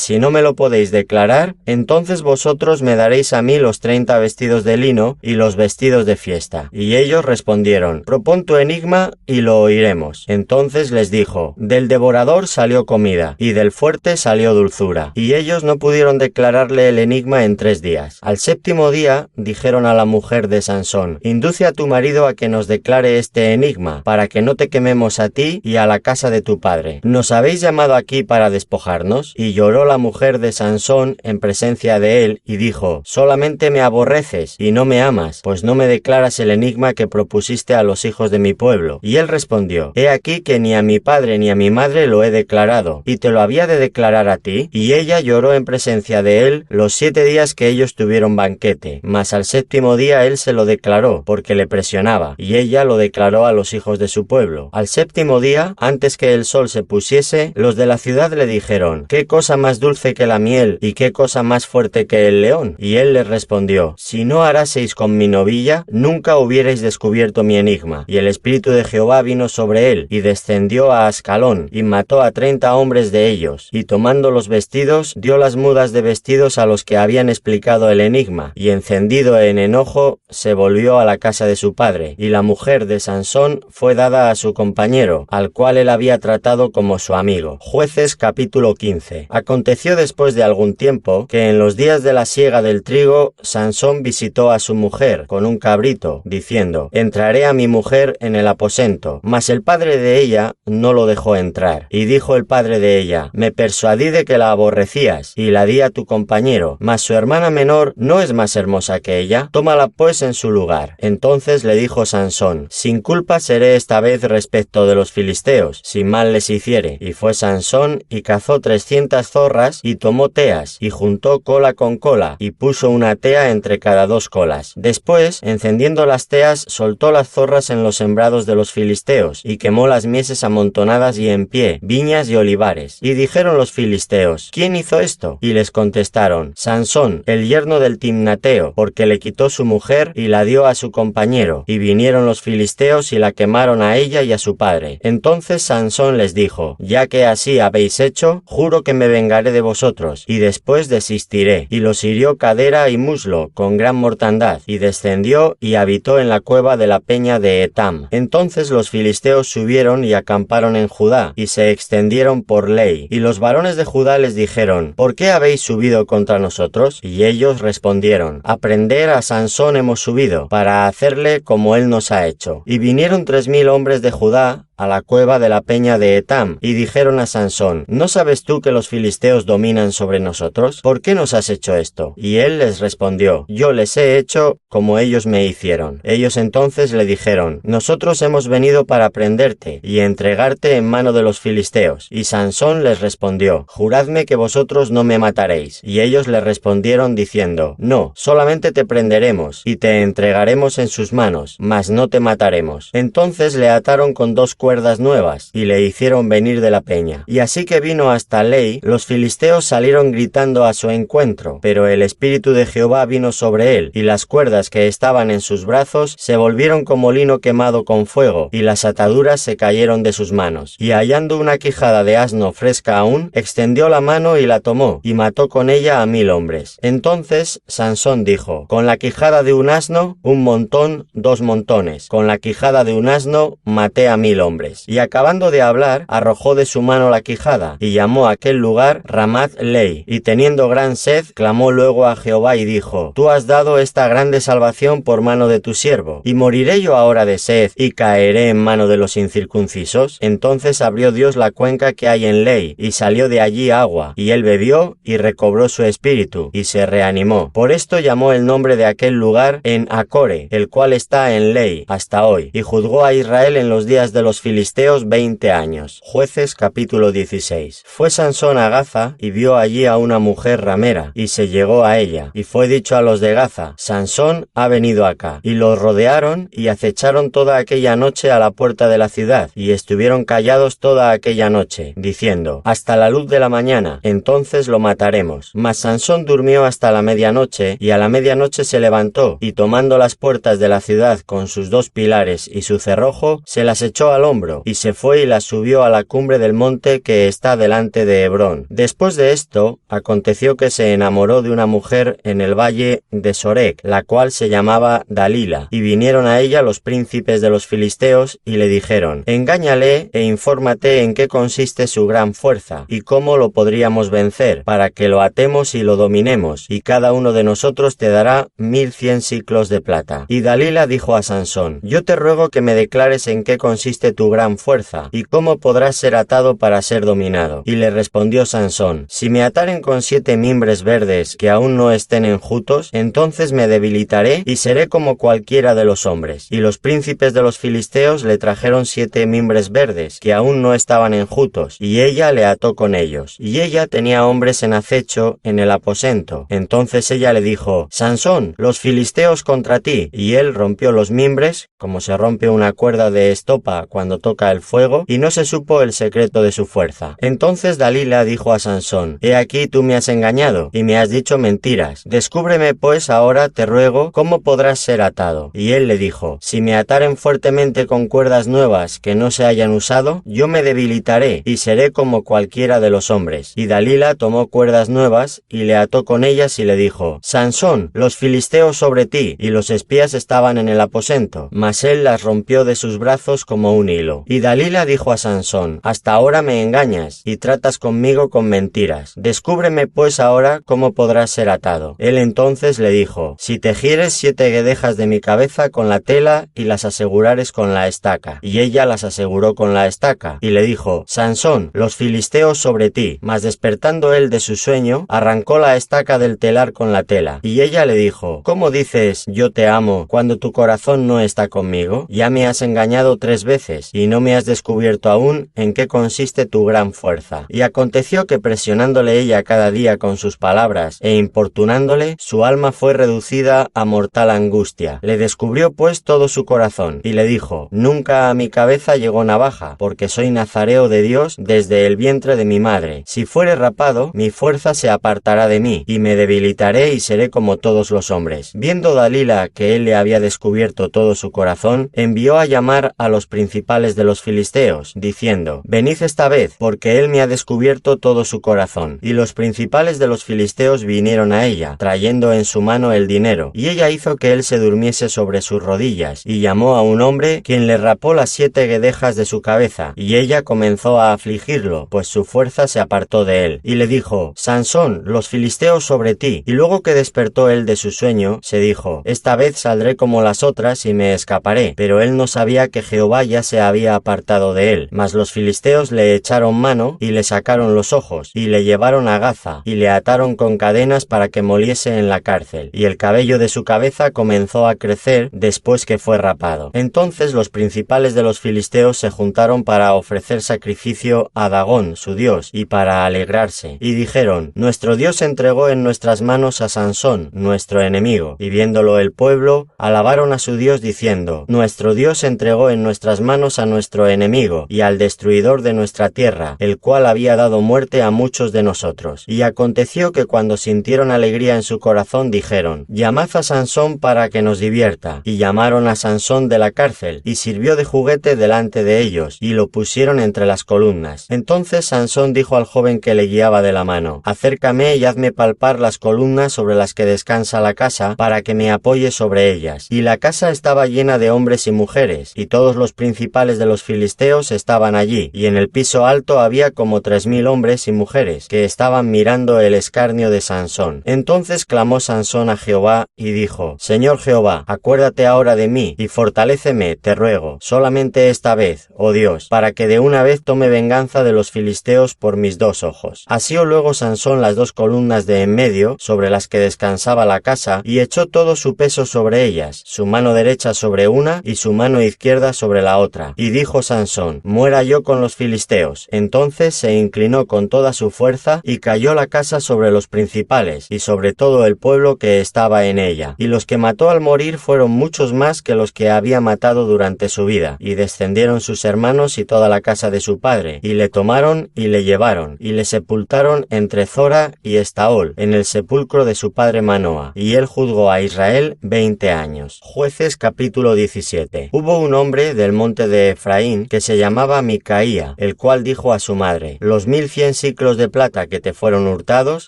si no me lo podéis declarar, entonces vosotros me daréis a mí los 30 vestidos de lino y los vestidos de fiesta. Y ellos respondieron: propón tu enigma y lo oiremos. Entonces les dijo: del devorador salió comida, y del fuerte salió dulzura. Y ellos no pudieron declararle el enigma en 3 días. Al 7º día dijeron a la mujer de Sansón: induce a tu marido a que nos declare este enigma, para que no te quememos a ti y a la casa de tu padre. ¿Nos habéis llamado aquí para despojarnos? Y lloró la mujer de Sansón en presencia de él, y dijo: solamente me aborreces y no me amas, pues no me declaras el enigma que propusiste a los hijos de mi pueblo. Y él respondió: he aquí que ni a mi padre ni a mi madre lo he declarado, y te lo había de declarar a ti. Y ella lloró en presencia de él los 7 días que ellos tuvieron banquete, mas al 7º día él se lo declaró, porque le presionaba, y ella lo declaró a los hijos de su pueblo. Al 7º día, antes que el sol se pusiese, los de la ciudad le dijeron: ¿qué cosa más dulce que la miel, y qué cosa más fuerte que el león? Y él les respondió: si no haraseis con mi novilla, nunca hubierais descubierto mi enigma. Y el espíritu de Jehová vino sobre él, y descendió a Ascalón, y mató a 30 hombres de ellos, y tomando los vestidos, dio las mudas de vestidos a los que habían explicado el enigma, y encendido en enojo, se volvió a la casa de su padre. Y la mujer de Sansón fue dada a su compañero, al cual él había tratado como su amigo. Jueces capítulo 15. Aconteció después de algún tiempo, que en los días de la siega del trigo, Sansón visitó a su mujer con un cabrito, diciendo: entraré a mi mujer en el aposento. Mas el padre de ella no lo dejó entrar. Y dijo el padre de ella: me persuadí de que la aborrecías, y la di a tu compañero, mas su hermana menor no es más hermosa que ella, tómala pues en su lugar. Entonces le dijo Sansón: sin culpa seré esta vez respecto de los filisteos, si mal les hiciere. Y fue Sansón y cazó 300 zorras, y tomó teas, y juntó cola con cola, y puso una tea entre cada 2 colas. Después, encendiendo las teas, soltó las zorras en los sembrados de los filisteos, y quemó las mieses amontonadas y en pie, viñas y olivares. Y dijeron los filisteos: ¿quién hizo esto? Y les contestaron: Sansón, el yerno del Timnateo, porque le quitó su mujer y la dio a su compañero. Y vinieron los filisteos y la quemaron a ella y a su padre. Entonces Sansón les dijo: ya que así habéis hecho, juro que me vengaré de vosotros, y después desistiré. Y los hirió cadera y muslo con gran mortandad, y descendió y habitó en la cueva de la peña de Etam. Entonces los filisteos subieron y acamparon en Judá, y se extendieron por ley. Y los varones de Judá les dijeron: ¿por qué habéis subido contra nosotros? Y ellos respondieron: a prender a Sansón hemos subido, para hacerle como él nos ha hecho. Y vinieron 3000 hombres de Judá a la cueva de la peña de Etam, y dijeron a Sansón: ¿no sabes tú que los filisteos dominan sobre nosotros? ¿Por qué nos has hecho esto? Y él les respondió: yo les he hecho como ellos me hicieron. Ellos entonces le dijeron: nosotros hemos venido para prenderte y entregarte en mano de los filisteos. Y Sansón les respondió: juradme que vosotros no me mataréis. Y ellos le respondieron diciendo: no, solamente te prenderemos y te entregaremos en sus manos, mas no te mataremos. Entonces le ataron con 2 cuerdas nuevas y le hicieron venir de la peña. Y así que vino hasta Lei, los filisteos salieron gritando a su encuentro, pero el espíritu de Jehová vino sobre él, y las cuerdas que estaban en sus brazos se volvieron como lino quemado con fuego, y las ataduras se cayeron de sus manos. Y hallando una quijada de asno fresca aún, extendió la mano y la tomó, y mató con ella a 1000 hombres. Entonces Sansón dijo: con la quijada de un asno, 1 montón, 2 montones. Con la quijada de un asno, maté a 1000 hombres. Y acabando de hablar, arrojó de su mano la quijada, y llamó a aquel lugar Ramath Lei. Y teniendo gran sed, clamó luego a Jehová y dijo: tú has dado esta grande salvación por mano de tu siervo, ¿y moriré yo ahora de sed y caeré en mano de los incircuncisos? Entonces abrió Dios la cuenca que hay en Lei, y salió de allí agua, y él bebió y recobró su espíritu, y se reanimó. Por esto llamó el nombre de aquel lugar En Acore, el cual está en Lei hasta hoy, y juzgó a Israel en los días de los filisteos 20 años. Jueces capítulo 16. Fue Sansón a Gaza, y vio allí a una mujer ramera, y se llegó a ella, y fue dicho a los de Gaza: Sansón ha venido acá. Y los rodearon, y acecharon toda aquella noche a la puerta de la ciudad, y estuvieron callados toda aquella noche, diciendo: hasta la luz de la mañana, entonces lo mataremos. Mas Sansón durmió hasta la medianoche, y a la medianoche se levantó, y tomando las puertas de la ciudad con sus 2 pilares y su cerrojo, se las echó al hombro, y se fue y las subió a la cumbre del monte que está delante de Hebrón. Después de esto, aconteció que se enamoró de una mujer en el valle de Sorek, la cual se llamaba Dalila, y vinieron a ella los príncipes de los filisteos, y le dijeron: engáñale e infórmate en qué consiste su gran fuerza, y cómo lo podríamos vencer, para que lo atemos y lo dominemos, y cada uno de nosotros te dará 1100 siclos de plata. Y Dalila dijo a Sansón: yo te ruego que me declares en qué consiste tu gran fuerza, y cómo podrás ser atado para ser dominado. Y le respondió Sansón: si me ataren con 7 mimbres verdes que aún no estén enjutos, entonces me debilitaré y seré como cualquiera de los hombres. Y los príncipes de los filisteos le trajeron 7 mimbres verdes que aún no estaban enjutos, y ella le ató con ellos. Y ella tenía hombres en acecho en el aposento. Entonces ella le dijo: Sansón, los filisteos contra ti. Y él rompió los mimbres, como se rompe una cuerda de estopa cuando toca el fuego, y no se supo el secreto de su fuerza. Entonces Dalila dijo a Sansón: he aquí tú me has engañado, y me has dicho mentiras. Descúbreme pues ahora, te ruego, cómo podrás ser atado. Y él le dijo: si me ataren fuertemente con cuerdas nuevas que no se hayan usado, yo me debilitaré, y seré como cualquiera de los hombres. Y Dalila tomó cuerdas nuevas, y le ató con ellas, y le dijo: Sansón, los filisteos sobre ti. Y los espías estaban en el aposento, mas él las rompió de sus brazos como un hilo. hilo. Y Dalila dijo a Sansón: hasta ahora me engañas, y tratas conmigo con mentiras. Descúbreme pues ahora cómo podrás ser atado. Él entonces le dijo: si tejieres 7 guedejas de mi cabeza con la tela, y las asegurares con la estaca. Y ella las aseguró con la estaca. Y le dijo: Sansón, los filisteos sobre ti. Mas despertando él de su sueño, arrancó la estaca del telar con la tela. Y ella le dijo: ¿cómo dices yo te amo cuando tu corazón no está conmigo? Ya me has engañado 3 veces, y no me has descubierto aún en qué consiste tu gran fuerza. Y aconteció que presionándole ella cada día con sus palabras e importunándole, su alma fue reducida a mortal angustia. Le descubrió pues todo su corazón, y le dijo: nunca a mi cabeza llegó navaja, porque soy nazareo de Dios desde el vientre de mi madre. Si fuere rapado, mi fuerza se apartará de mí, y me debilitaré y seré como todos los hombres. Viendo Dalila que él le había descubierto todo su corazón, envió a llamar a los principales de los filisteos, diciendo: venid esta vez, porque él me ha descubierto todo su corazón. Y los principales de los filisteos vinieron a ella, trayendo en su mano el dinero, y ella hizo que él se durmiese sobre sus rodillas, y llamó a un hombre, quien le rapó las 7 guedejas de su cabeza, y ella comenzó a afligirlo, pues su fuerza se apartó de él, y le dijo: Sansón, los filisteos sobre ti. Y luego que despertó él de su sueño, se dijo: esta vez saldré como las otras y me escaparé. Pero él no sabía que Jehová ya se había apartado de él. Mas los filisteos le echaron mano, y le sacaron los ojos, y le llevaron a Gaza, y le ataron con cadenas para que moliese en la cárcel, y el cabello de su cabeza comenzó a crecer después que fue rapado. Entonces los principales de los filisteos se juntaron para ofrecer sacrificio a Dagón, su dios, y para alegrarse, y dijeron: nuestro Dios entregó en nuestras manos a Sansón, nuestro enemigo. Y viéndolo el pueblo, alabaron a su Dios diciendo: nuestro Dios entregó en nuestras manos a nuestro enemigo, y al destruidor de nuestra tierra, el cual había dado muerte a muchos de nosotros. Y aconteció que cuando sintieron alegría en su corazón, dijeron: llamad a Sansón para que nos divierta. Y llamaron a Sansón de la cárcel, y sirvió de juguete delante de ellos, y lo pusieron entre las columnas. Entonces Sansón dijo al joven que le guiaba de la mano: acércame y hazme palpar las columnas sobre las que descansa la casa, para que me apoye sobre ellas. Y la casa estaba llena de hombres y mujeres, y todos los principales de los filisteos estaban allí, y en el piso alto había como 3000 hombres y mujeres, que estaban mirando el escarnio de Sansón. Entonces clamó Sansón a Jehová, y dijo: Señor Jehová, acuérdate ahora de mí, y fortaléceme, te ruego, solamente esta vez, oh Dios, para que de una vez tome venganza de los filisteos por mis 2 ojos. Asió luego Sansón las 2 columnas de en medio, sobre las que descansaba la casa, y echó todo su peso sobre ellas, su mano derecha sobre una, y su mano izquierda sobre la otra. Y dijo Sansón: muera yo con los filisteos. Entonces se inclinó con toda su fuerza, y cayó la casa sobre los principales, y sobre todo el pueblo que estaba en ella. Y los que mató al morir fueron muchos más que los que había matado durante su vida. Y descendieron sus hermanos y toda la casa de su padre, y le tomaron y le llevaron, y le sepultaron entre Zora y Estaol, en el sepulcro de su padre Manoa. Y él juzgó a Israel 20 años. Jueces capítulo 17. Hubo un hombre del monte de Efraín que se llamaba Micaía, el cual dijo a su madre: los 1100 siclos de plata que te fueron hurtados,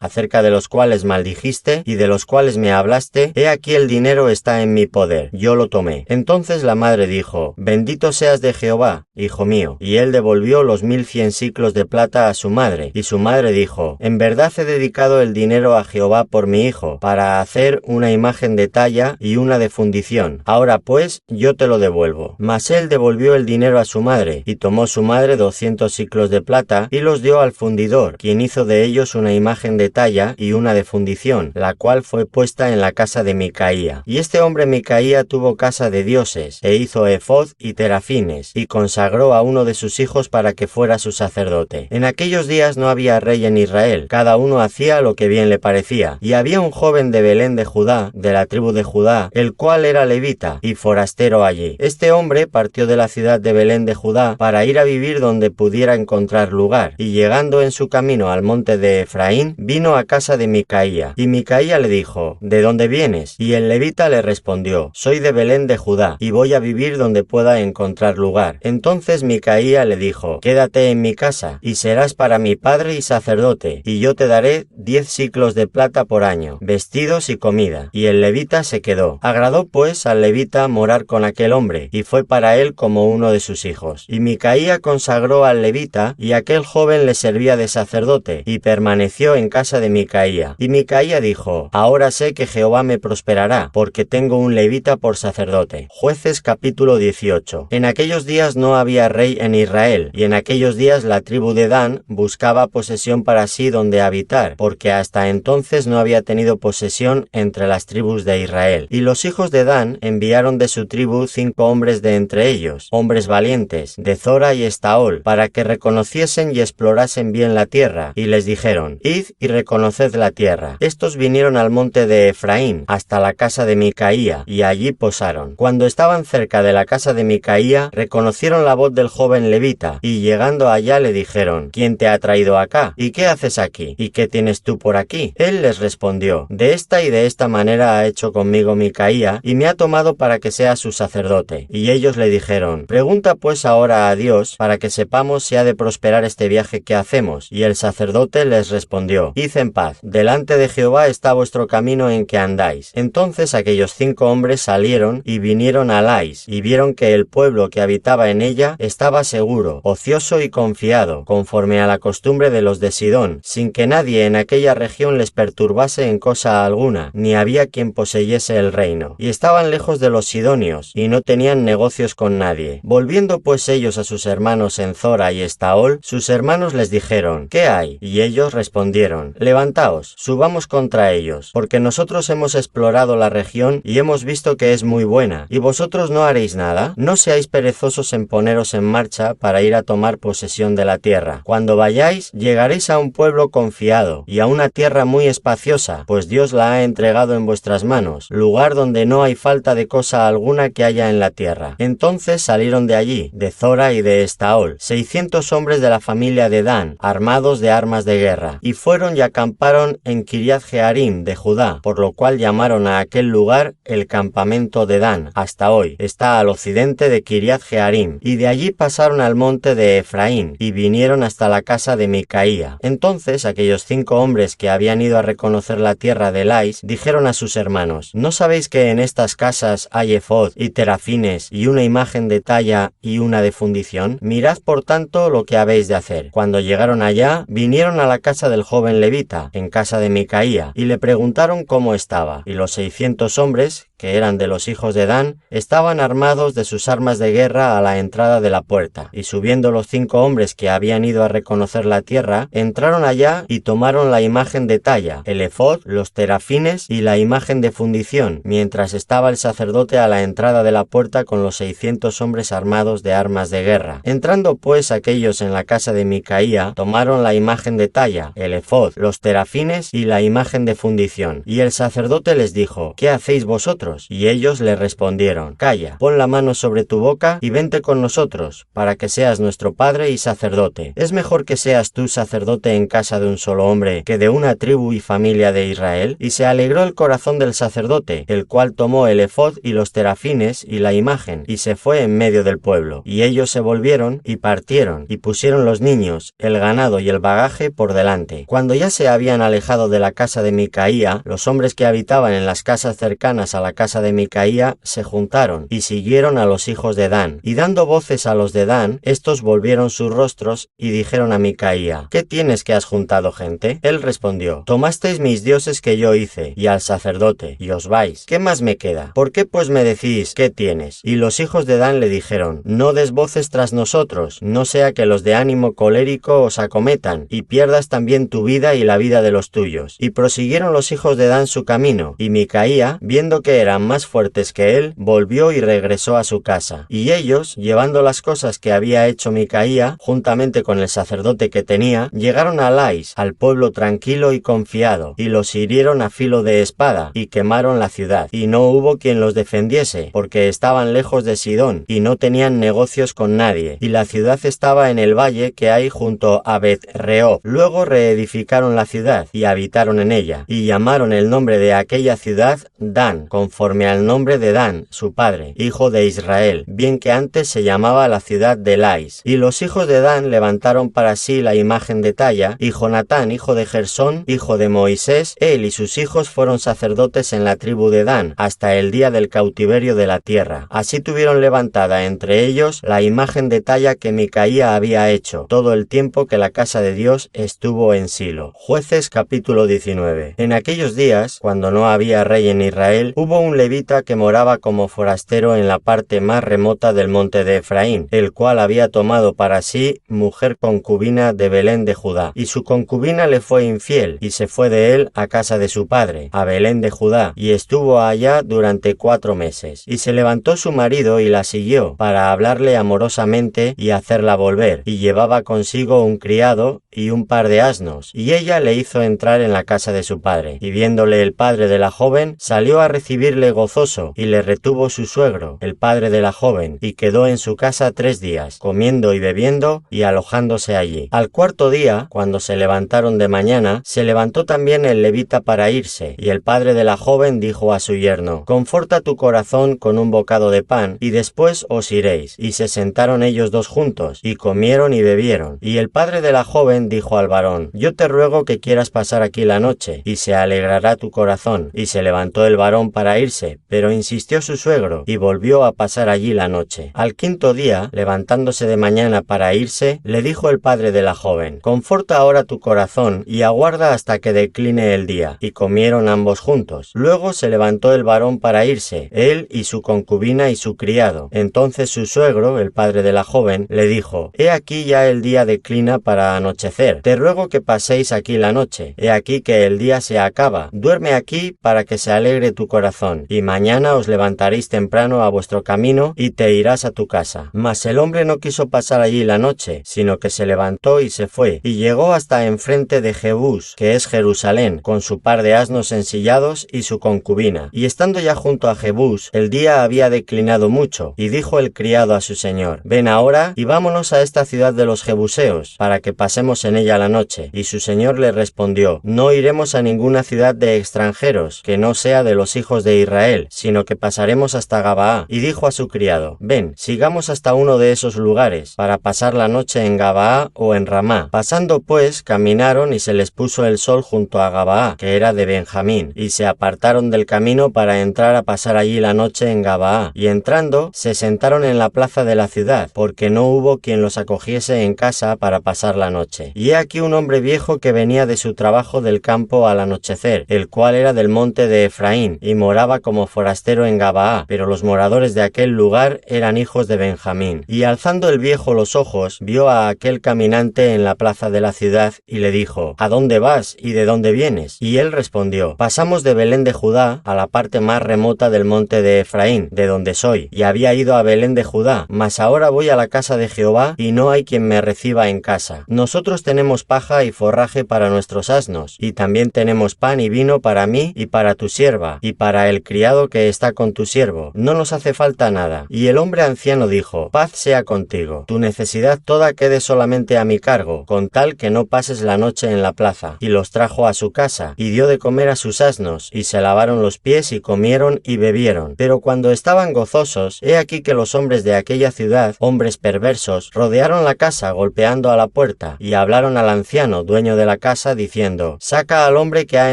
acerca de los cuales maldijiste y de los cuales me hablaste, he aquí el dinero está en mi poder, yo lo tomé. Entonces la madre dijo: bendito seas de Jehová, hijo mío. Y él devolvió los 1100 siclos de plata a su madre, y su madre dijo: en verdad he dedicado el dinero a Jehová por mi hijo, para hacer una imagen de talla y una de fundición. Ahora pues, yo te lo devuelvo. Mas él devolvió el dinero a su madre, y tomó su madre 200 siclos de plata, y los dio al fundidor, quien hizo de ellos una imagen de talla y una de fundición, la cual fue puesta en la casa de Micaía. Y este hombre Micaía tuvo casa de dioses, e hizo efod y terafines, y consagró a uno de sus hijos para que fuera su sacerdote. En aquellos días no había rey en Israel, cada uno hacía lo que bien le parecía. Y había un joven de Belén de Judá, de la tribu de Judá, el cual era levita y forastero allí. Este hombre partió de la ciudad de Belén de Judá para ir a vivir donde pudiera encontrar lugar, y llegando en su camino al monte de Efraín, vino a casa de Micaía. Y Micaía le dijo: ¿de dónde vienes? Y el levita le respondió: soy de Belén de Judá, y voy a vivir donde pueda encontrar lugar. Entonces Micaía le dijo: quédate en mi casa, y serás para mi padre y sacerdote, y yo te daré 10 siclos de plata por año, vestidos y comida. Y el levita se quedó. Agradó pues al levita morar con aquel hombre, y fue para él como un uno de sus hijos. Y Micaía consagró al levita, y aquel joven le servía de sacerdote, y permaneció en casa de Micaía. Y Micaía dijo: ahora sé que Jehová me prosperará, porque tengo un levita por sacerdote. Jueces capítulo 18. En aquellos días no había rey en Israel, y en aquellos días la tribu de Dan buscaba posesión para sí donde habitar, porque hasta entonces no había tenido posesión entre las tribus de Israel. Y los hijos de Dan enviaron de su tribu 5 hombres de entre ellos, hombres valientes, de Zora y Estaol, para que reconociesen y explorasen bien la tierra, y les dijeron: id y reconoced la tierra. Estos vinieron al monte de Efraín, hasta la casa de Micaía, y allí posaron. Cuando estaban cerca de la casa de Micaía, reconocieron la voz del joven levita, y llegando allá le dijeron: ¿quién te ha traído acá? ¿Y qué haces aquí? ¿Y qué tienes tú por aquí? Él les respondió: de esta y de esta manera ha hecho conmigo Micaía, y me ha tomado para que sea su sacerdote. Y ellos le dijeron: pregunta pues ahora a Dios, para que sepamos si ha de prosperar este viaje que hacemos. Y el sacerdote les respondió: id en paz, delante de Jehová está vuestro camino en que andáis. Entonces aquellos 5 hombres salieron y vinieron a Lais, y vieron que el pueblo que habitaba en ella estaba seguro, ocioso y confiado, conforme a la costumbre de los de Sidón, sin que nadie en aquella región les perturbase en cosa alguna, ni había quien poseyese el reino. Y estaban lejos de los sidonios, y no tenían negocios con nadie. Volviendo pues ellos a sus hermanos en Zora y Estaol, sus hermanos les dijeron: ¿qué hay? Y ellos respondieron: levantaos, subamos contra ellos, porque nosotros hemos explorado la región y hemos visto que es muy buena, y vosotros no haréis nada. No seáis perezosos en poneros en marcha para ir a tomar posesión de la tierra. Cuando vayáis, llegaréis a un pueblo confiado, y a una tierra muy espaciosa, pues Dios la ha entregado en vuestras manos, lugar donde no hay falta de cosa alguna que haya en la tierra. Entonces salieron de allí, de Zora y de Estaol, 600 hombres de la familia de Dan, armados de armas de guerra, y fueron y acamparon en Kiriath Jearim de Judá, por lo cual llamaron a aquel lugar el campamento de Dan, hasta hoy. Está al occidente de Kiriath Jearim. Y de allí pasaron al monte de Efraín, y vinieron hasta la casa de Micaía. Entonces aquellos 5 hombres que habían ido a reconocer la tierra de Lais dijeron a sus hermanos: ¿no sabéis que en estas casas hay efod y terafines y una imagen de talla y una de fundición? Mirad por tanto lo que habéis de hacer. Cuando llegaron allá, vinieron a la casa del joven levita, en casa de Micaía, y le preguntaron cómo estaba. Y los 600 hombres, que eran de los hijos de Dan, estaban armados de sus armas de guerra a la entrada de la puerta. Y subiendo los 5 hombres que habían ido a reconocer la tierra, entraron allá y tomaron la imagen de talla, el efod, los terafines y la imagen de fundición, mientras estaba el sacerdote a la entrada de la puerta con los 600 hombres armados de armas de guerra. Entrando pues aquellos en la casa de Micaía, tomaron la imagen de talla, el efod, los terafines y la imagen de fundición. Y el sacerdote les dijo: ¿qué hacéis vosotros? Y ellos le respondieron: calla, pon la mano sobre tu boca y vente con nosotros, para que seas nuestro padre y sacerdote. Es mejor que seas tú sacerdote en casa de un solo hombre que de una tribu y familia de Israel. Y se alegró el corazón del sacerdote, el cual tomó el efod y los terafines y la imagen, y se fue en medio del pueblo. Y ellos se volvieron y partieron, y pusieron los niños, el ganado y el bagaje por delante. Cuando ya se habían alejado de la casa de Micaía, los hombres que habitaban en las casas cercanas a la casa de Micaía se juntaron y siguieron a los hijos de Dan. Y dando voces a los de Dan, estos volvieron sus rostros y dijeron a Micaía: ¿qué tienes que has juntado gente? Él respondió: tomasteis mis dioses que yo hice, y al sacerdote, y os vais. ¿Qué más me queda? ¿Por qué pues me decís: ¿qué tienes? Y los hijos de Dan le dijeron: no des voces tras nosotros, no sea que los de ánimo colérico os acometan, y pierdas también tu vida y la vida de los tuyos. Y prosiguieron los hijos de Dan su camino, y Micaía, viendo que eran más fuertes que él, volvió y regresó a su casa. Y ellos, llevando las cosas que había hecho Micaía, juntamente con el sacerdote que tenía, llegaron a Lais, al pueblo tranquilo y confiado, y los hirieron a filo de espada, y quemaron la ciudad. Y no hubo quien los defendiese, porque estaban lejos de Sidón, y no tenían negocios con nadie. Y la ciudad estaba en el valle que hay junto a Bet-rehob. Luego reedificaron la ciudad, y habitaron en ella, y llamaron el nombre de aquella ciudad Dan, conforme conforme al nombre de Dan, su padre, hijo de Israel, bien que antes se llamaba la ciudad de Lais. Y los hijos de Dan levantaron para sí la imagen de talla, y Jonatán, hijo de Gersón, hijo de Moisés, él y sus hijos fueron sacerdotes en la tribu de Dan, hasta el día del cautiverio de la tierra. Así tuvieron levantada entre ellos la imagen de talla que Micaía había hecho, todo el tiempo que la casa de Dios estuvo en Silo. Jueces capítulo 19. En aquellos días, cuando no había rey en Israel, hubo un levita que moraba como forastero en la parte más remota del monte de Efraín, el cual había tomado para sí mujer concubina de Belén de Judá, y su concubina le fue infiel, y se fue de él a casa de su padre, a Belén de Judá, y estuvo allá durante 4 meses. Y se levantó su marido y la siguió, para hablarle amorosamente y hacerla volver, y llevaba consigo un criado y un par de asnos, y ella le hizo entrar en la casa de su padre. Y viéndole el padre de la joven, salió a recibirle gozoso, y le retuvo su suegro, el padre de la joven, y quedó en su casa 3 días, comiendo y bebiendo, y alojándose allí. Al 4.º día, cuando se levantaron de mañana, se levantó también el levita para irse, y el padre de la joven dijo a su yerno: «Conforta tu corazón con un bocado de pan, y después os iréis». Y se sentaron ellos dos juntos, y comieron y bebieron. Y el padre de la joven dijo al varón: «Yo te ruego que quieras pasar aquí la noche, y se alegrará tu corazón». Y se levantó el varón para irse, pero insistió su suegro, y volvió a pasar allí la noche. Al 5.º día, levantándose de mañana para irse, le dijo el padre de la joven: «Conforta ahora tu corazón, y aguarda hasta que decline el día». Y comieron ambos juntos. Luego se levantó el varón para irse, él y su concubina y su criado. Entonces su suegro, el padre de la joven, le dijo: «He aquí ya el día declina para anochecer. Te ruego que paséis aquí la noche. He aquí que el día se acaba. Duerme aquí para que se alegre tu corazón, y mañana os levantaréis temprano a vuestro camino y te irás a tu casa». Mas el hombre no quiso pasar allí la noche, sino que se levantó y se fue, y llegó hasta enfrente de Jebús, que es Jerusalén, con su par de asnos ensillados y su concubina. Y estando ya junto a Jebús, el día había declinado mucho, y dijo el criado a su señor: «Ven ahora y vámonos a esta ciudad de los jebuseos, para que pasemos en ella la noche». Y su señor le respondió: «No iremos a ninguna ciudad de extranjeros, que no sea de los hijos de Israel, sino que pasaremos hasta Gabaá». Y dijo a su criado: «Ven, sigamos hasta uno de esos lugares, para pasar la noche en Gabaá o en Ramá». Pasando pues, caminaron, y se les puso el sol junto a Gabaá, que era de Benjamín, y se apartaron del camino para entrar a pasar allí la noche en Gabaá. Y entrando, se sentaron en la plaza de la ciudad, porque no hubo quien los acogiese en casa para pasar la noche. Y he aquí un hombre viejo que venía de su trabajo del campo al anochecer, el cual era del monte de Efraín, y moraba como forastero en Gabaá, pero los moradores de aquel lugar eran hijos de Benjamín. Y alzando el viejo los ojos, vio a aquel caminante en la plaza de la ciudad, y le dijo: «¿A dónde vas y de dónde vienes?». Y él respondió: «Pasamos de Belén de Judá a la parte más remota del monte de Efraín, de donde soy, y había ido a Belén de Judá, mas ahora voy a la casa de Jehová, y no hay quien me reciba en casa. Nosotros tenemos paja y forraje para nuestros asnos, y también tenemos pan y vino para mí y para tu sierva, y para el criado que está con tu siervo. No nos hace falta nada». Y el hombre anciano dijo: «Paz sea contigo. Tu necesidad toda quede solamente a mi cargo, con tal que no pases la noche en la plaza». Y los trajo a su casa, y dio de comer a sus asnos, y se lavaron los pies, y comieron y bebieron. Pero cuando estaban gozosos, he aquí que los hombres de aquella ciudad, hombres perversos, rodearon la casa golpeando a la puerta, y hablaron al anciano, dueño de la casa, diciendo: «Saca al hombre que ha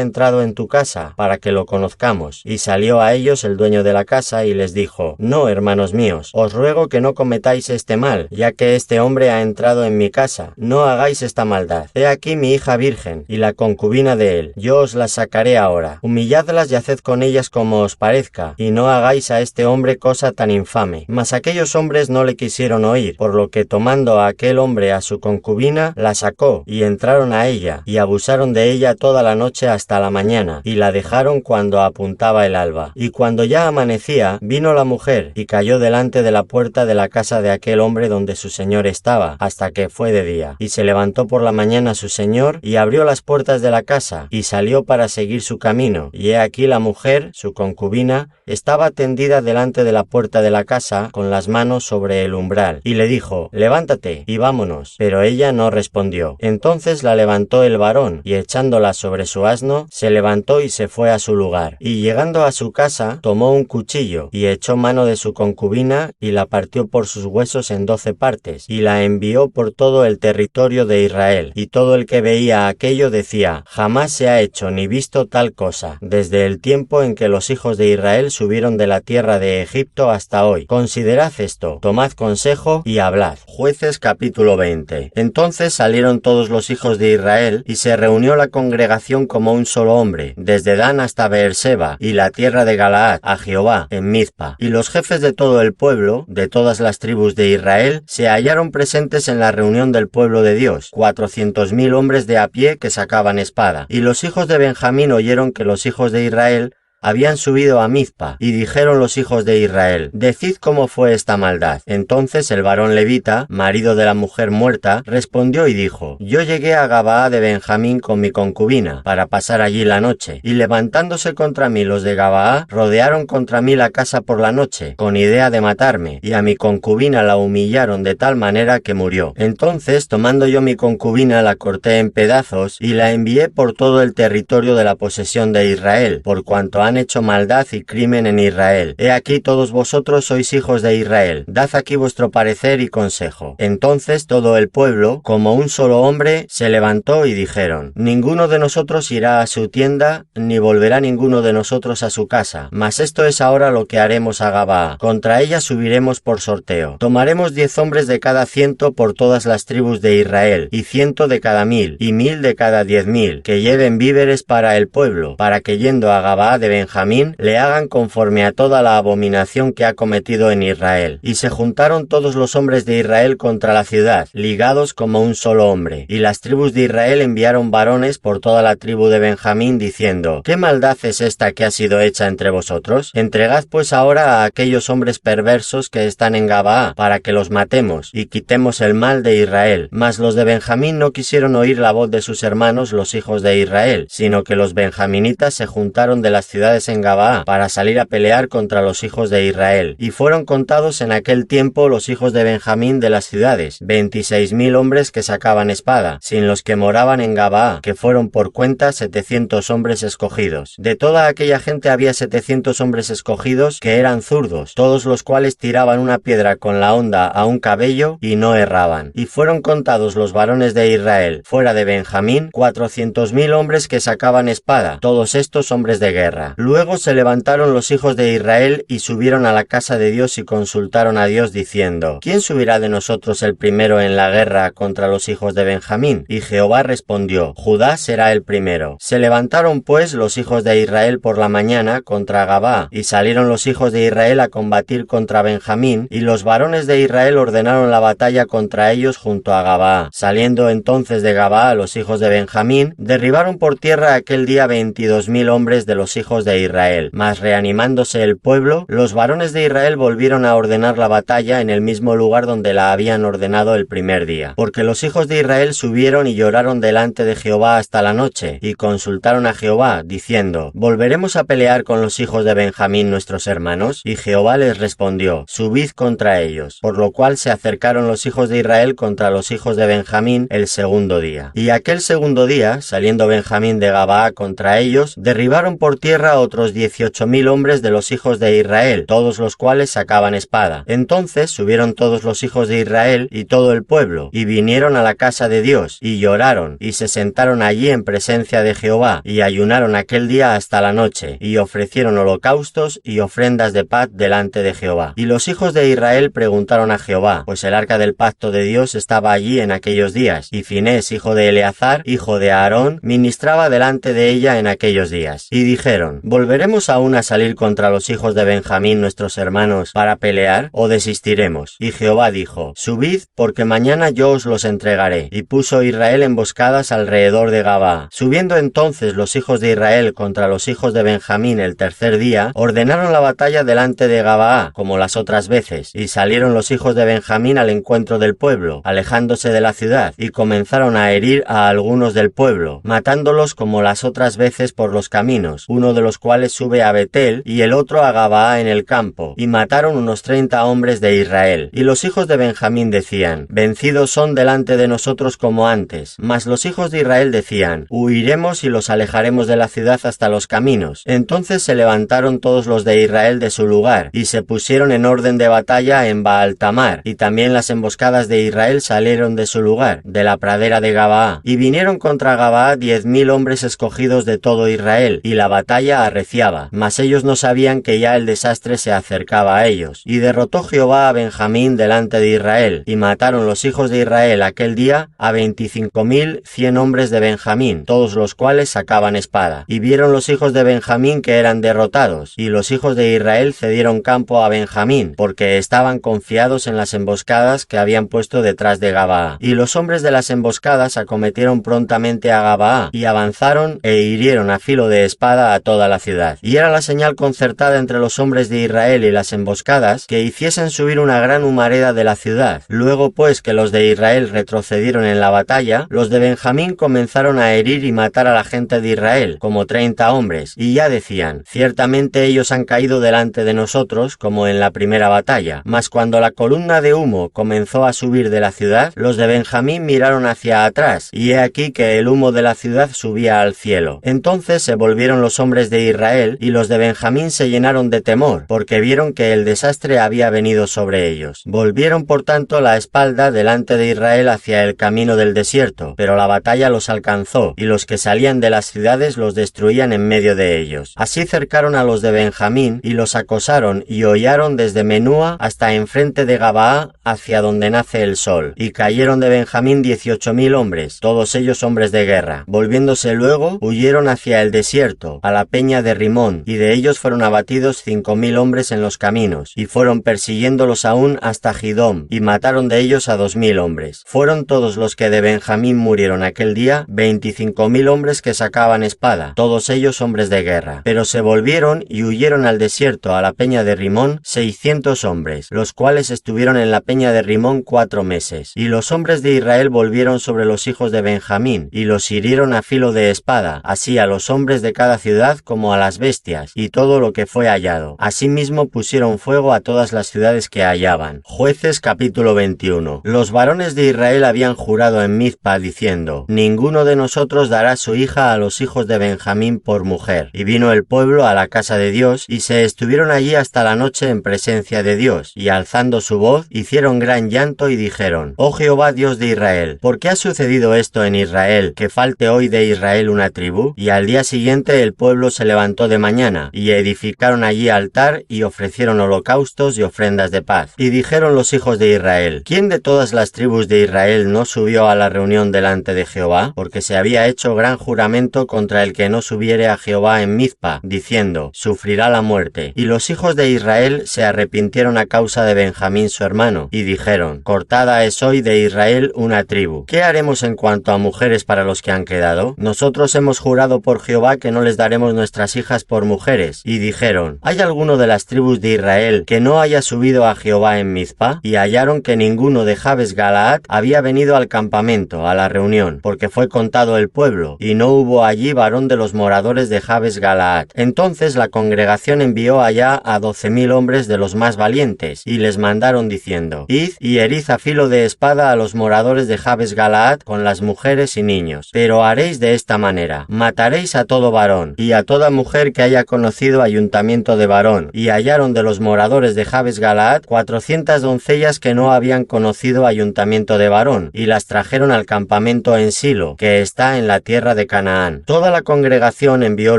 entrado en tu casa, para que lo conozcamos». Y salió a ellos el dueño de la casa, y les dijo: «No, hermanos míos, os ruego que no cometáis este mal, ya que este hombre ha entrado en mi casa. No hagáis esta maldad. He aquí mi hija virgen, y la concubina de él. Yo os las sacaré ahora. Humilladlas y haced con ellas como os parezca, y no hagáis a este hombre cosa tan infame». Mas aquellos hombres no le quisieron oír, por lo que tomando a aquel hombre a su concubina, la sacó, y entraron a ella, y abusaron de ella toda la noche hasta la mañana, y la dejaron cuando apuntaba el alba. Y cuando ya amanecía, vino la mujer, y cayó delante de la puerta de la casa de aquel hombre donde su señor estaba, hasta que fue de día. Y se levantó por la mañana su señor, y abrió las puertas de la casa, y salió para seguir su camino. Y he aquí la mujer, su concubina, estaba tendida delante de la puerta de la casa, con las manos sobre el umbral. Y le dijo: «Levántate, y vámonos». Pero ella no respondió. Entonces la levantó el varón, y echándola sobre su asno, se levantó y se fue a su lugar. Y llegando a su casa, tomó un cuchillo, y echó mano de su concubina, y la partió por sus huesos en 12 partes, y la envió por todo el territorio de Israel. Y todo el que veía aquello decía: jamás se ha hecho ni visto tal cosa, desde el tiempo en que los hijos de Israel subieron de la tierra de Egipto hasta hoy. Considerad esto, tomad consejo y hablad. Jueces capítulo 20. Entonces salieron todos los hijos de Israel, y se reunió la congregación como un solo hombre, desde Dan hasta Beerseba, y la tierra de Galaad, a Jehová, en Mizpa. Y los jefes de todo el pueblo, de todas las tribus de Israel, se hallaron presentes en la reunión del pueblo de Dios, 400.000 hombres de a pie que sacaban espada. Y los hijos de Benjamín oyeron que los hijos de Israel habían subido a Mizpa, y dijeron los hijos de Israel: decid cómo fue esta maldad. Entonces el varón levita, marido de la mujer muerta, respondió y dijo: yo llegué a Gabaa de Benjamín con mi concubina, para pasar allí la noche, y levantándose contra mí los de Gabaa, rodearon contra mí la casa por la noche, con idea de matarme, y a mi concubina la humillaron de tal manera que murió. Entonces, tomando yo mi concubina, la corté en pedazos, y la envié por todo el territorio de la posesión de Israel, por cuanto han hecho maldad y crimen en Israel. He aquí todos vosotros sois hijos de Israel, dad aquí vuestro parecer y consejo. Entonces todo el pueblo, como un solo hombre, se levantó y dijeron: ninguno de nosotros irá a su tienda, ni volverá ninguno de nosotros a su casa, mas esto es ahora lo que haremos a Gabaa: contra ella subiremos por sorteo. Tomaremos 10 hombres de cada 100 por todas las tribus de Israel, y 100 de cada 1000, y 1000 de cada 10.000, que lleven víveres para el pueblo, para que yendo a Gabaa de Benjamín le hagan conforme a toda la abominación que ha cometido en Israel. Y se juntaron todos los hombres de Israel contra la ciudad, ligados como un solo hombre. Y las tribus de Israel enviaron varones por toda la tribu de Benjamín, diciendo: ¿qué maldad es esta que ha sido hecha entre vosotros? Entregad pues ahora a aquellos hombres perversos que están en Gabaa, para que los matemos, y quitemos el mal de Israel. Mas los de Benjamín no quisieron oír la voz de sus hermanos los hijos de Israel, sino que los benjaminitas se juntaron de las ciudades en Gabaa para salir a pelear contra los hijos de Israel. Y fueron contados en aquel tiempo los hijos de Benjamín de las ciudades, 26.000 hombres que sacaban espada, sin los que moraban en Gabaa, que fueron por cuenta 700 hombres escogidos. De toda aquella gente había 700 hombres escogidos que eran zurdos, todos los cuales tiraban una piedra con la honda a un cabello y no erraban. Y fueron contados los varones de Israel, fuera de Benjamín, 400.000 hombres que sacaban espada, todos estos hombres de guerra. Luego se levantaron los hijos de Israel y subieron a la casa de Dios y consultaron a Dios diciendo: ¿quién subirá de nosotros el primero en la guerra contra los hijos de Benjamín? Y Jehová respondió: Judá será el primero. Se levantaron pues los hijos de Israel por la mañana contra Gabaa, y salieron los hijos de Israel a combatir contra Benjamín, y los varones de Israel ordenaron la batalla contra ellos junto a Gabaa. Saliendo entonces de Gabaa los hijos de Benjamín, derribaron por tierra aquel día 22.000 hombres de los hijos de Israel. Mas reanimándose el pueblo, los varones de Israel volvieron a ordenar la batalla en el mismo lugar donde la habían ordenado el primer día. Porque los hijos de Israel subieron y lloraron delante de Jehová hasta la noche, y consultaron a Jehová, diciendo: ¿volveremos a pelear con los hijos de Benjamín nuestros hermanos? Y Jehová les respondió: subid contra ellos. Por lo cual se acercaron los hijos de Israel contra los hijos de Benjamín el segundo día. Y aquel segundo día, saliendo Benjamín de Gabaa contra ellos, derribaron por tierra otros 18.000 hombres de los hijos de Israel, todos los cuales sacaban espada. Entonces subieron todos los hijos de Israel y todo el pueblo, y vinieron a la casa de Dios, y lloraron, y se sentaron allí en presencia de Jehová, y ayunaron aquel día hasta la noche, y ofrecieron holocaustos y ofrendas de paz delante de Jehová. Y los hijos de Israel preguntaron a Jehová, pues el arca del pacto de Dios estaba allí en aquellos días, y Finés, hijo de Eleazar, hijo de Aarón, ministraba delante de ella en aquellos días. Y dijeron: ¿volveremos aún a salir contra los hijos de Benjamín nuestros hermanos para pelear, o desistiremos? Y Jehová dijo: subid, porque mañana yo os los entregaré. Y puso Israel emboscadas alrededor de Gabaa. Subiendo entonces los hijos de Israel contra los hijos de Benjamín el tercer día, ordenaron la batalla delante de Gabaa, como las otras veces, y salieron los hijos de Benjamín al encuentro del pueblo, alejándose de la ciudad, y comenzaron a herir a algunos del pueblo, matándolos como las otras veces por los caminos. Uno de los cuales sube a Betel y el otro a Gabaa en el campo, y mataron unos 30 hombres de Israel. Y los hijos de Benjamín decían: vencidos son delante de nosotros como antes. Mas los hijos de Israel decían: huiremos y los alejaremos de la ciudad hasta los caminos. Entonces se levantaron todos los de Israel de su lugar, y se pusieron en orden de batalla en Baal-Tamar, y también las emboscadas de Israel salieron de su lugar, de la pradera de Gabaa, y vinieron contra Gabaa 10.000 hombres escogidos de todo Israel, y la batalla arreciaba, mas ellos no sabían que ya el desastre se acercaba a ellos. Y derrotó Jehová a Benjamín delante de Israel, y mataron los hijos de Israel aquel día a 25.100 hombres de Benjamín, todos los cuales sacaban espada. Y vieron los hijos de Benjamín que eran derrotados, y los hijos de Israel cedieron campo a Benjamín, porque estaban confiados en las emboscadas que habían puesto detrás de Gabaa. Y los hombres de las emboscadas acometieron prontamente a Gabaa, y avanzaron e hirieron a filo de espada a toda la ciudad. Y era la señal concertada entre los hombres de Israel y las emboscadas, que hiciesen subir una gran humareda de la ciudad. Luego pues que los de Israel retrocedieron en la batalla, los de Benjamín comenzaron a herir y matar a la gente de Israel, como 30 hombres, y ya decían: ciertamente ellos han caído delante de nosotros, como en la primera batalla. Mas cuando la columna de humo comenzó a subir de la ciudad, los de Benjamín miraron hacia atrás, y he aquí que el humo de la ciudad subía al cielo. Entonces se volvieron los hombres de Israel, y los de Benjamín se llenaron de temor, porque vieron que el desastre había venido sobre ellos. Volvieron por tanto la espalda delante de Israel hacia el camino del desierto, pero la batalla los alcanzó, y los que salían de las ciudades los destruían en medio de ellos. Así cercaron a los de Benjamín, y los acosaron, y hollaron desde Menúa hasta enfrente de Gabaa, hacia donde nace el sol. Y cayeron de Benjamín 18.000 hombres, todos ellos hombres de guerra. Volviéndose luego, huyeron hacia el desierto, a la peña de Rimón, y de ellos fueron abatidos 5.000 hombres en los caminos, y fueron persiguiéndolos aún hasta Gidom, y mataron de ellos a 2.000 hombres. Fueron todos los que de Benjamín murieron aquel día 25.000 hombres que sacaban espada, todos ellos hombres de guerra. Pero se volvieron y huyeron al desierto, a la peña de Rimón, 600 hombres, los cuales estuvieron en la peña de Rimón 4 meses. Y los hombres de Israel volvieron sobre los hijos de Benjamín, y los hirieron a filo de espada, así a los hombres de cada ciudad como a las bestias, y todo lo que fue hallado. Asimismo pusieron fuego a todas las ciudades que hallaban. Jueces capítulo 21. Los varones de Israel habían jurado en Mizpa, diciendo: ninguno de nosotros dará su hija a los hijos de Benjamín por mujer. Y vino el pueblo a la casa de Dios, y se estuvieron allí hasta la noche en presencia de Dios, y alzando su voz, hicieron gran llanto y dijeron: oh Jehová Dios de Israel, ¿por qué ha sucedido esto en Israel, que falte hoy de Israel una tribu? Y al día siguiente el pueblo se levantó de mañana, y edificaron allí altar, y ofrecieron holocaustos y ofrendas de paz. Y dijeron los hijos de Israel: ¿quién de todas las tribus de Israel no subió a la reunión delante de Jehová? Porque se había hecho gran juramento contra el que no subiere a Jehová en Mizpa, diciendo: sufrirá la muerte. Y los hijos de Israel se arrepintieron a causa de Benjamín su hermano, y dijeron: cortada es hoy de Israel una tribu. ¿Qué haremos en cuanto a mujeres para los que han quedado? Nosotros hemos jurado por Jehová que no les daremos nuestras hijas por mujeres. Y dijeron: ¿hay alguno de las tribus de Israel que no haya subido a Jehová en Mizpa? Y hallaron que ninguno de Jabes Galaad había venido al campamento, a la reunión, porque fue contado el pueblo, y no hubo allí varón de los moradores de Jabes Galaad. Entonces la congregación envió allá a 12.000 hombres de los más valientes, y les mandaron diciendo: id y herid a filo de espada a los moradores de Jabes Galaad con las mujeres y niños. Pero haréis de esta manera: mataréis a todo varón, y a toda mujer que haya conocido ayuntamiento de varón. Y hallaron de los moradores de Jabes Galaad 400 doncellas que no habían conocido ayuntamiento de varón, y las trajeron al campamento en Silo, que está en la tierra de Canaán. Toda la congregación envió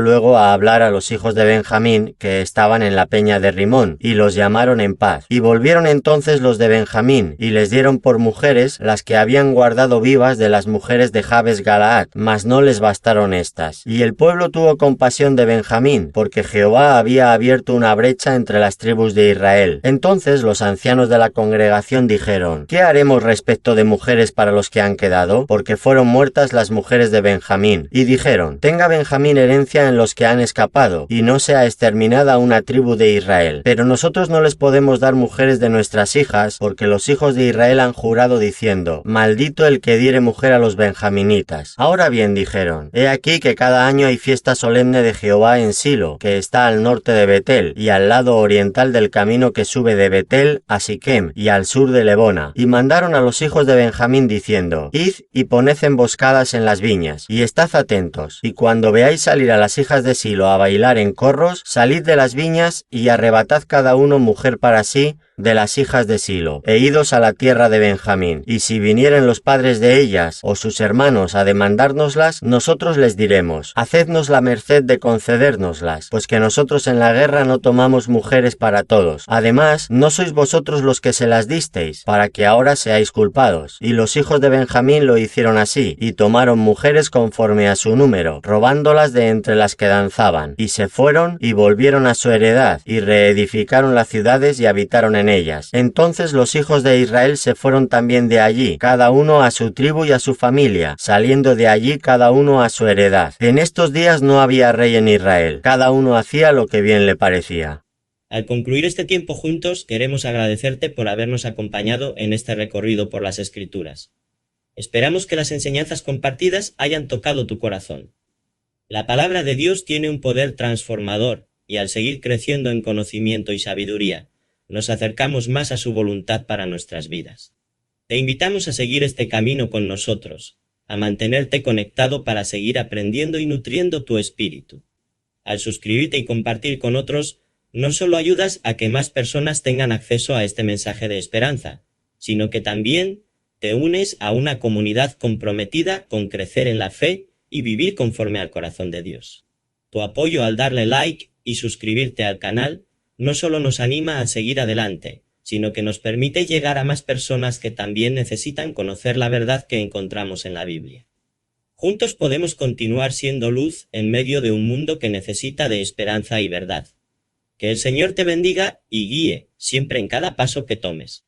luego a hablar a los hijos de Benjamín, que estaban en la peña de Rimón, y los llamaron en paz. Y volvieron entonces los de Benjamín, y les dieron por mujeres las que habían guardado vivas de las mujeres de Jabes Galaad, mas no les bastaron estas. Y el pueblo tuvo compasión de Benjamín, porque Jehová había abierto una brecha entre las tribus de Israel. Entonces los ancianos de la congregación dijeron: ¿qué haremos respecto de mujeres para los que han quedado? Porque fueron muertas las mujeres de Benjamín. Y dijeron: tenga Benjamín herencia en los que han escapado, y no sea exterminada una tribu de Israel. Pero nosotros no les podemos dar mujeres de nuestras hijas, porque los hijos de Israel han jurado diciendo: maldito el que diere mujer a los benjaminitas. Ahora bien, dijeron: he aquí que cada año hay fiesta solemne de Jehová en Silo, que está al norte de Betel, y al lado oriental del camino que sube de Betel a Siquem, y al sur de Lebona. Y mandaron a los hijos de Benjamín diciendo: Id y poned emboscadas en las viñas, y estad atentos, y cuando veáis salir a las hijas de Silo a bailar en corros, salid de las viñas y arrebatad cada uno mujer para sí de las hijas de Silo, e idos a la tierra de Benjamín. Y si vinieren los padres de ellas o sus hermanos a demandárnoslas, nosotros les diremos: hacednos la merced de concedérnoslas, pues que nosotros en la guerra no tomamos mujeres para todos. Además, no sois vosotros los que se las disteis, para que ahora seáis culpados. Y los hijos de Benjamín lo hicieron así, y tomaron mujeres conforme a su número, robándolas de entre las que danzaban, y se fueron y volvieron a su heredad, y reedificaron las ciudades y habitaron en ellas. Entonces los hijos de Israel se fueron también de allí, cada uno a su tribu y a su familia, saliendo de allí cada uno a su heredad. En estos días no había rey en Israel, cada uno hacía lo que bien le parecía. Al concluir este tiempo juntos, queremos agradecerte por habernos acompañado en este recorrido por las Escrituras. Esperamos que las enseñanzas compartidas hayan tocado tu corazón. La palabra de Dios tiene un poder transformador, y al seguir creciendo en conocimiento y sabiduría, nos acercamos más a su voluntad para nuestras vidas. Te invitamos a seguir este camino con nosotros, a mantenerte conectado para seguir aprendiendo y nutriendo tu espíritu. Al suscribirte y compartir con otros, no solo ayudas a que más personas tengan acceso a este mensaje de esperanza, sino que también te unes a una comunidad comprometida con crecer en la fe y vivir conforme al corazón de Dios. Tu apoyo al darle like y suscribirte al canal no solo nos anima a seguir adelante, sino que nos permite llegar a más personas que también necesitan conocer la verdad que encontramos en la Biblia. Juntos podemos continuar siendo luz en medio de un mundo que necesita de esperanza y verdad. Que el Señor te bendiga y guíe siempre en cada paso que tomes.